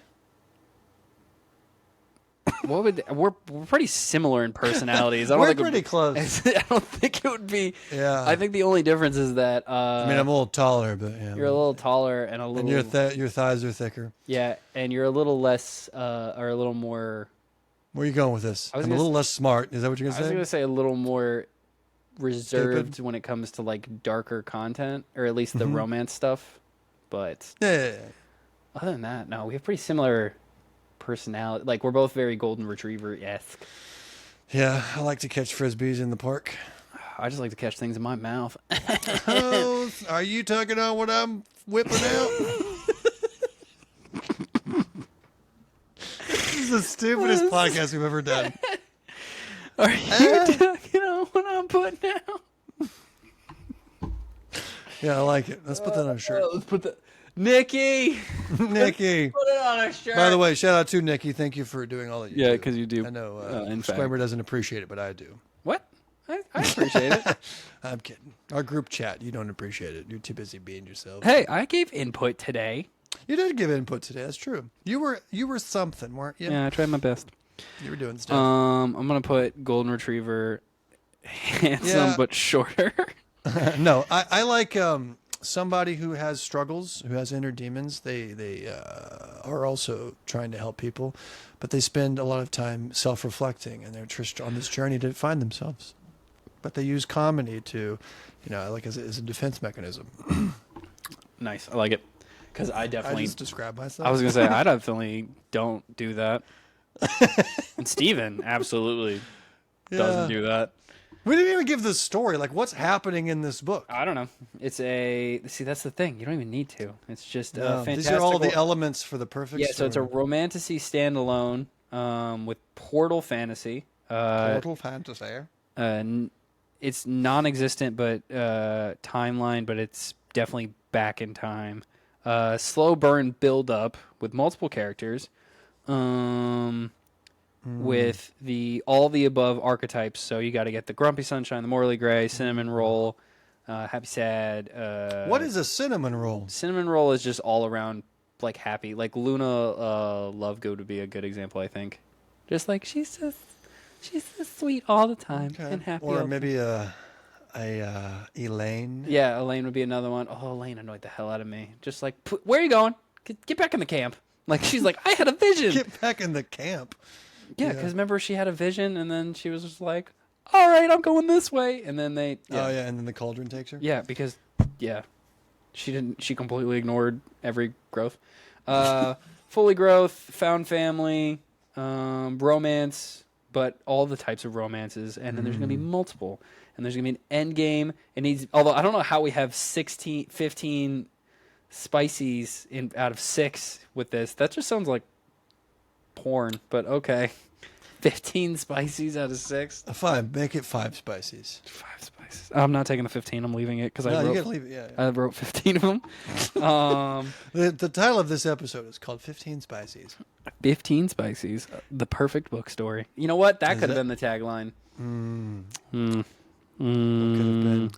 What would we're pretty similar in personalities. I don't We're think pretty close. I don't think it would be. Yeah. I think the only difference is that I mean, I'm a little taller, but yeah. you're a little taller and a little. And your thighs are thicker. Yeah, and you're a little less, or a little more. Where are you going with this? I was I'm a gonna little less smart. Is that what you're I gonna was say? gonna say a little more reserved when it comes to like darker content, or at least the romance stuff. But Yeah. other than that, no, we have pretty similar personality. Like we're both very golden retriever-esque. Yeah, I like to catch frisbees in the park. I just like to catch things in my mouth. Oh, are you tugging on what I'm whipping out? This is the stupidest podcast we've ever done. Are you talking on what I'm putting out? Yeah, I like it. Let's put that on a shirt. Let's put the Nikki. Nikki. Put it on a shirt. By the way, shout out to Nikki. Thank you for doing all that you do. Yeah, because you do. I know in fact. Squammer doesn't appreciate it, but I do. What? I appreciate it. I'm kidding. Our group chat, you don't appreciate it. You're too busy being yourself. Hey, I gave input today. You did give input today. That's true. You were something, weren't you? Yeah, I tried my best. You were doing stuff. I'm gonna put golden retriever, handsome Yeah. but shorter. No, I like somebody who has struggles, who has inner demons. They are also trying to help people, but they spend a lot of time self-reflecting, and they're just on this journey to find themselves. But they use comedy to, like as a defense mechanism. Nice, I like it. Because I I definitely, just describe myself. I was gonna say I definitely don't do that. And Steven absolutely doesn't do that. We didn't even give the story. Like, what's happening in this book? I don't know. It's that's the thing. You don't even need to. It's just No, fantastic. these are all the elements for the perfect Yeah, story. so it's a romantasy standalone with portal fantasy. Total fantasy. It's non-existent, but timeline, but it's definitely back in time. Slow burn build up with multiple characters. With all the above archetypes. So you got to get the grumpy sunshine, the morally gray, cinnamon roll, happy sad. What is a cinnamon roll? Cinnamon roll is just all around like happy. Like Luna Lovegood would be a good example, I think. Just like she's so sweet all the time and happy. Or all the maybe a Elaine. Yeah, Elaine would be another one. Oh, Elaine annoyed the hell out of me. Just like, where are you going? Get back in the camp. Like, she's like, I had a vision. Get back in the camp. Yeah, because remember she had a vision, and then she was just like, all right, I'm going this way. And then they... Oh, yeah, and then the cauldron takes her? Yeah, because, she completely ignored every growth. Fully growth, found family, romance, but all the types of romances, and then there's going to be multiple, and there's going to be an end game. It needs, although I don't know how we have 15 spices out of 6 with this. That just sounds like porn, but okay. 15 spices out of 6. Fine, make it 5 spices. 5 spices. I'm not taking the 15 . I'm leaving it because No, I you wrote. gotta leave it. Yeah. I wrote 15 of them. The title of this episode is called 15 Spices. 15 spices. The perfect book story. You know what? That Is could have it? been the tagline. Could have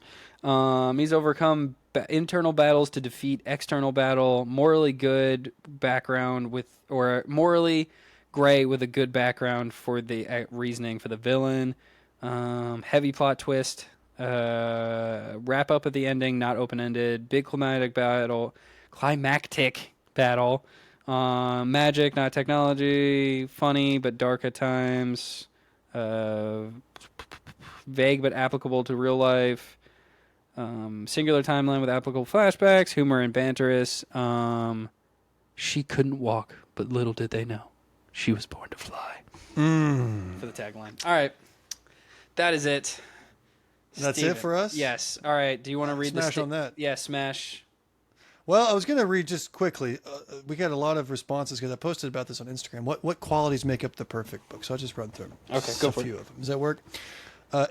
been. He's overcome internal battles to defeat external battle. Morally good background or morally gray with a good background for the reasoning for the villain. Heavy plot twist. Wrap up at the ending, not open-ended. Big climactic battle. Magic, not technology. Funny but dark at times. Vague but applicable to real life. Singular timeline with applicable flashbacks. Humor and banterous. She couldn't walk, but little did they know. She was born to fly. For the tagline. All right. That is it. That's Steven. it for us? Yes. All right. Do you want to read Smash on that. Yeah, smash. Well, I was going to read just quickly. We got a lot of responses because I posted about this on Instagram. What qualities make up the perfect book? So I'll just run through them. Okay, Just go a for it. few of them. Does that work?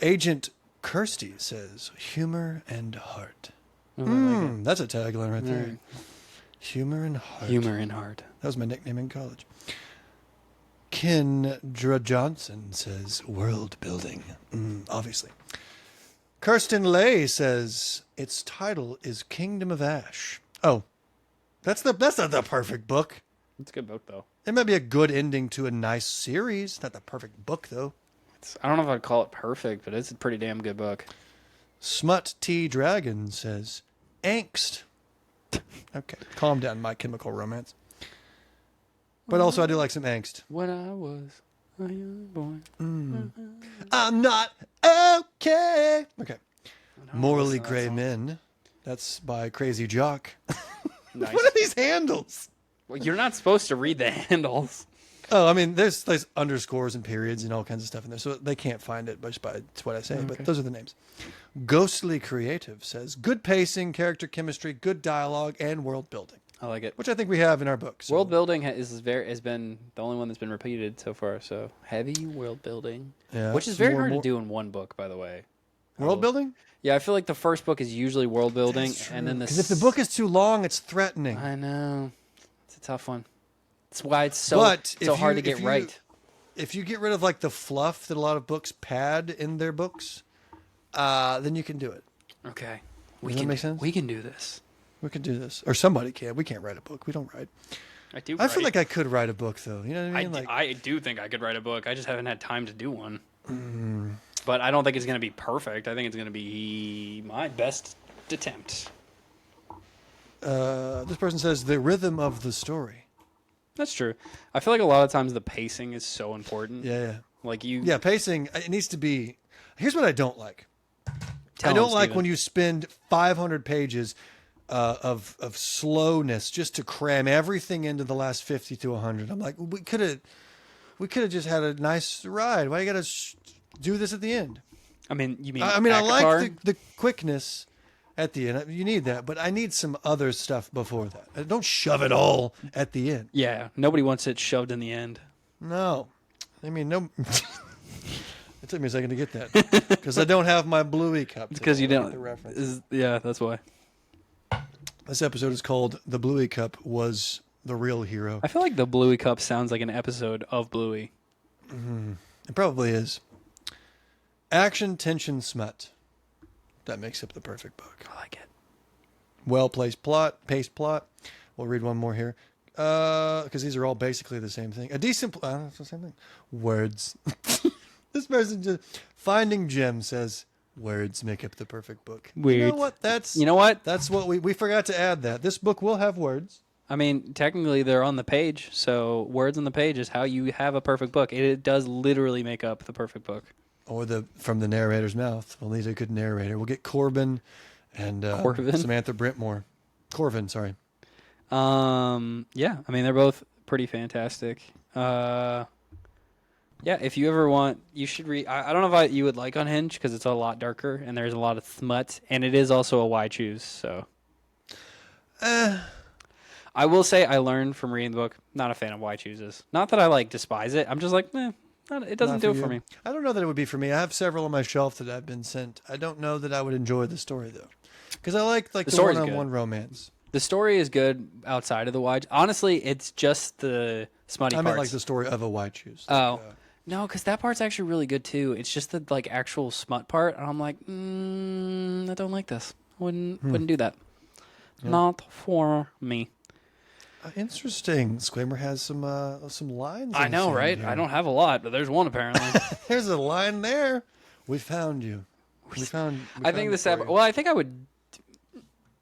Agent Kirsty says, humor and heart. That's a tagline right there. Right. Humor and heart. Humor and heart. That was my nickname in college. Kendra Johnson says, world building. Obviously. Kirsten Lay says, its title is Kingdom of Ash. Oh, that's not the perfect book. It's a good book, though. It might be a good ending to a nice series. Not the perfect book, though. I don't know if I'd call it perfect, but it's a pretty damn good book. Smut T Dragon says, angst. Okay, calm down, My Chemical Romance. But also, I do like some angst. When I was a young boy. I'm not okay. Okay. Morally listen to that Gray song. Men. That's by Crazy Jock. Nice. What are these handles? Well, you're not supposed to read the handles. Oh, I mean, there's underscores and periods and all kinds of stuff in there, so they can't find it just by it's what I say. But those are the names. Ghostly Creative says good pacing, character chemistry, good dialogue, and world building, I like it. which I think we have in our books. So. World building has been the only one that's been repeated so far. So heavy world building, Yeah, which is some very more- hard more- to do in one book, by the way. World building? Yeah, I feel like the first book is usually world building, and then Because if the book is too long, it's threatening. I know, it's a tough one. That's why it's so hard to get right. If you get rid of like the fluff that a lot of books pad in their books, then you can do it. Okay, Does that make sense? We can do this. We can do this, or somebody can. We can't write a book. We don't write. I do. I feel like I could write a book, though. You know what I mean? I do think I could write a book. I just haven't had time to do one. But I don't think it's going to be perfect. I think it's going to be my best attempt. This person says the rhythm of the story. That's true. I feel like a lot of times the pacing is so important. Yeah. Like you. Yeah, pacing. It needs to be. Here's what I don't like. Tell I don't him, like Steven. when you spend 500 pages of slowness just to cram everything into the last 50 to 100. I'm like, we could have just had a nice ride. Why you got to do this at the end? I mean, you mean? I mean, I Akatar? like the quickness at the end. You need that, but I need some other stuff before that. Don't shove it all at the end. Yeah, nobody wants it shoved in the end. No, I mean no. It took me a second to get that because I don't have my Bluey cup. Because you to don't. get the reference. Yeah, that's why. This episode is called "The Bluey Cup Was the Real Hero." I feel like the Bluey Cup sounds like an episode of Bluey. It probably is. Action, tension, smut. That makes up the perfect book. I like it. Well-placed paced plot. We'll read one more here. Because these are all basically the same thing. A decent... it's the same thing. Words. This person just... Finding Gem says, words make up the perfect book. You Weird. know what? You know what? That's what we forgot to add that. This book will have words. I mean, technically they're on the page, so words on the page is how you have a perfect book. It does literally make up the perfect book. Or from the narrator's mouth. We'll need a good narrator. We'll get Corbin and Samantha Brentmore. Corvin, sorry. Yeah, I mean, they're both pretty fantastic. Yeah, if you ever want, you should read. I don't know if you would like Unhinged because it's a lot darker and there's a lot of smut, and it is also a why choose. So, I will say I learned from reading the book. Not a fan of why chooses. Not that I like despise it. I'm just like, it doesn't do it for me. I don't know that it would be for me. I have several on my shelf that I've been sent. I don't know that I would enjoy the story though, because I like the one-on-one romance. The story is good outside of the why. Honestly, it's just the smutty parts. I meant like the story of a why choose. Oh. No, because that part's actually really good too. It's just the like actual smut part, and I'm like, I don't like this. Wouldn't do that. Yeah. Not for me. Interesting. Disclaimer has some lines. I know, right? Here. I don't have a lot, but there's one apparently. There's a line there. We found you. I think the sad. Well, I think I would.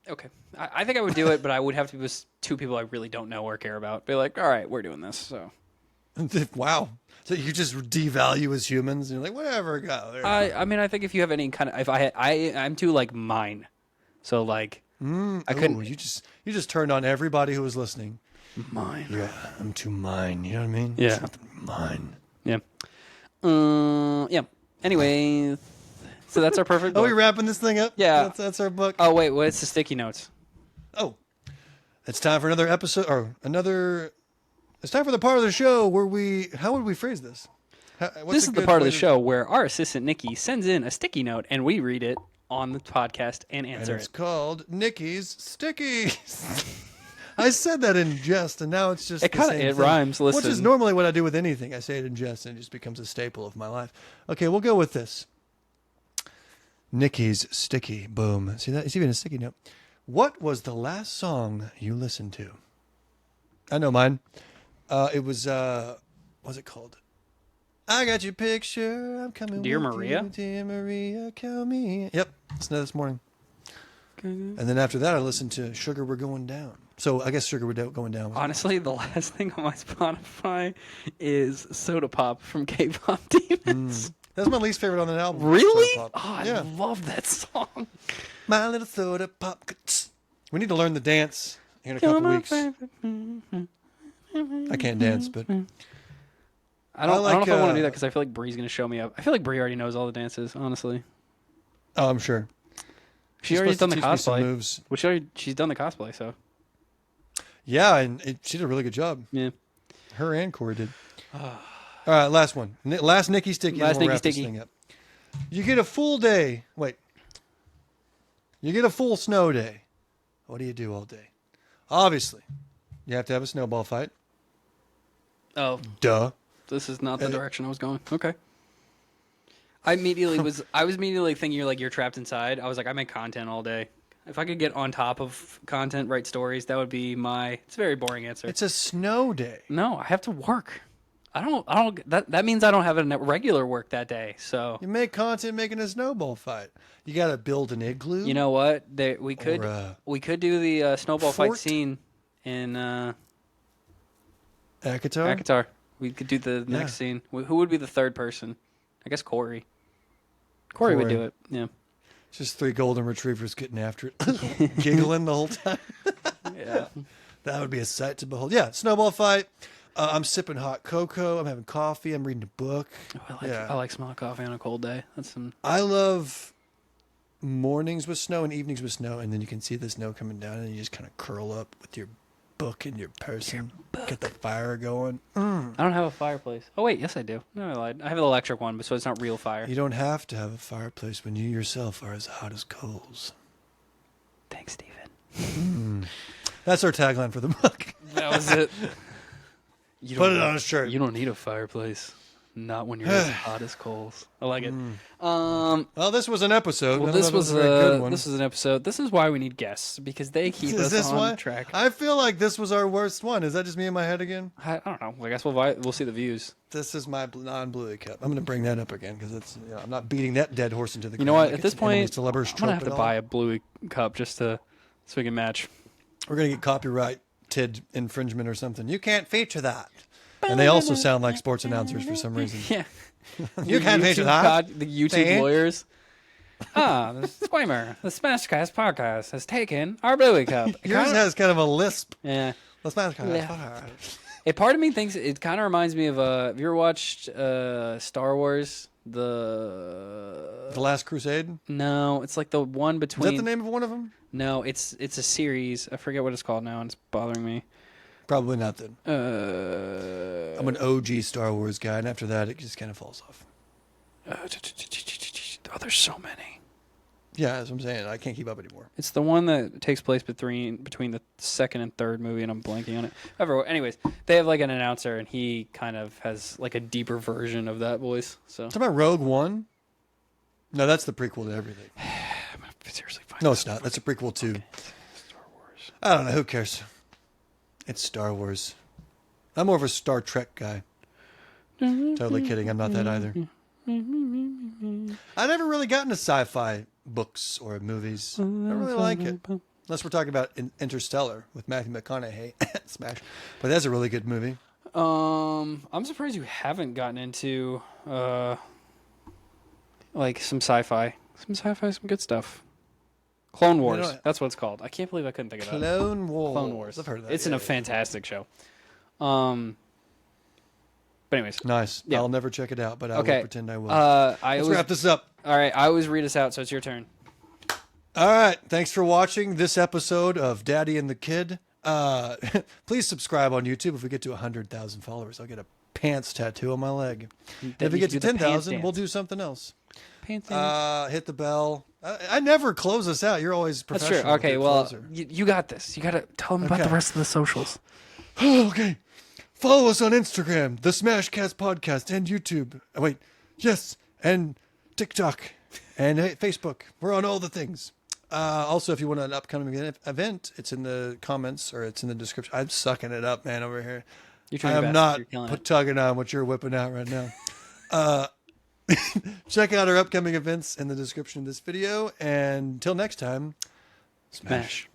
Okay, I think I would do it, but I would have to be with two people I really don't know or care about. Be like, all right, we're doing this. So. Wow. So you just devalue as humans, and you're like, whatever, go. I mean, I think if you have any kind of, I'm too like mine, so like, I couldn't. You just turned on everybody who was listening. Mine. Yeah, I'm too mine. You know what I mean? Yeah. Mine. Yeah. Yeah. Anyway, so that's our perfect book. Oh, we wrapping this thing up? Yeah. That's our book. Oh wait, what's the sticky notes? Oh, it's time for another episode or another. It's time for the part of the show where how would we phrase this? This is the part of the show where our assistant Nikki sends in a sticky note and we read it on the podcast and answer and it's it. It's called Nikki's Stickies. I said that in jest, and now it's just it rhymes. Listen, which is normally what I do with anything. I say it in jest, and it just becomes a staple of my life. Okay, we'll go with this. Nikki's Sticky. Boom. See that? It's even a sticky note. What was the last song you listened to? I know mine. It was, what's it called? I got your picture. I'm coming. Dear with Maria? You. Dear Maria, come in. Yep. It's this morning. And then after that, I listened to Sugar We're Going Down. So I guess Sugar We're Going Down. Honestly, the last thing on my Spotify is Soda Pop from K-Pop Demons. That's my least favorite on the album. Really? Oh, I love that song. My little soda pop. We need to learn the dance in a couple weeks. I can't dance, but I don't know if I want to do that because I feel like Bree's going to show me up. I feel like Bree already knows all the dances, honestly. Oh, I'm sure. She's already done the cosplay. Moves. Well, she's done the cosplay, so. Yeah, and she did a really good job. Yeah. Her and Corey did. All right, last one. Last Nikki Sticky. Last Nikki Sticky. You get a full day. Wait. You get a full snow day. What do you do all day? Obviously, you have to have a snowball fight. Oh. Duh. This is not the direction I was going. Okay. I was immediately thinking you're trapped inside. I was like, I make content all day. If I could get on top of content, write stories, that would be it's a very boring answer. It's a snow day. No, I have to work. That means I don't have a regular work that day. So you make content making a snowball fight. You got to build an igloo. You know what? We could do the snowball fight scene in Akatar. We could do the next scene. Who would be the third person? I guess Corey. Corey would do it. Yeah. Just 3 golden retrievers getting after it, giggling the whole time. Yeah. That would be a sight to behold. Yeah, snowball fight. I'm sipping hot cocoa. I'm having coffee. I'm reading a book. Oh, I like smelling coffee on a cold day. I love mornings with snow and evenings with snow, and then you can see the snow coming down, and you just kind of curl up with your book and your person. Get the fire going. I don't have a fireplace. Oh, wait. Yes, I do. No, I lied. I have an electric one, so it's not real fire. You don't have to have a fireplace when you yourself are as hot as coals. Thanks, Steven. That's our tagline for the book. That was it. Put it on a shirt. You don't need a fireplace. Not when you're as hot as coals. I like it. Well, this was an episode. Well, this was a good one. This was an episode. This is why we need guests, because they keep us on track. I feel like this was our worst one. Is that just me in my head again? I don't know. I guess we'll see the views. This is my non-bluey cup. I'm going to bring that up again because it's I'm not beating that dead horse into the ground. You know what? Like at this point, I'm going to have to all. buy a bluey cup so we can match. We're going to get copyrighted infringement or something. You can't feature that. And they also sound like sports announcers for some reason. Yeah. You can't feature that. The YouTube lawyers. Disclaimer. The SmashCast podcast has taken our Bluey Cup. Yours has kind of a lisp. Yeah. The SmashCast podcast. A part of me thinks it kind of reminds me of have you ever watched Star Wars? The Last Crusade? No, it's like the one Is between. that the name of one of them? No, it's a series. I forget what it's called now, and it's bothering me. Probably not then. I'm an OG Star Wars guy, and after that, it just kind of falls off. Oh, there's so many. Yeah, that's what I'm saying. I can't keep up anymore. It's the one that takes place between the second and third movie, and I'm blanking on it. Anyways, they have like an announcer, and he kind of has like a deeper version of that voice. So Talking about Rogue One? No, that's the prequel to everything. I'm gonna seriously find. No, it's not. That's a prequel to. Star Wars. I don't know. Who cares? It's Star Wars. I'm more of a Star Trek guy. Totally kidding. I'm not that either. I never really got into sci-fi books or movies. I don't really like it. Unless we're talking about Interstellar with Matthew McConaughey. Smash. But that's a really good movie. I'm surprised you haven't gotten into like some sci-fi. Some good stuff. Clone Wars. That's what it's called. I can't believe I couldn't think of that. Clone Wars. I've heard of that. It's a fantastic show. But anyways. Nice. Yeah. I'll never check it out, but I will pretend I will. Let's wrap this up. All right. I always read us out, so it's your turn. All right. Thanks for watching this episode of Daddy and the Kid. Please subscribe on YouTube. If we get to 100,000 followers, I'll get a pants tattoo on my leg. If we get to 10,000, we'll do something else. Hit the bell. I never close us out. You're always professional. That's true. Okay, well, you got this. You got to tell them about the rest of the socials. Okay. Follow us on Instagram, the SmashCast Podcast, and YouTube. Oh, wait. Yes. And TikTok. And Facebook. We're on all the things. Also, if you want an upcoming event, it's in the comments or it's in the description. I'm sucking it up, man, over here. I am not tugging on what you're whipping out right now. Check out our upcoming events in the description of this video. And until next time, Smash.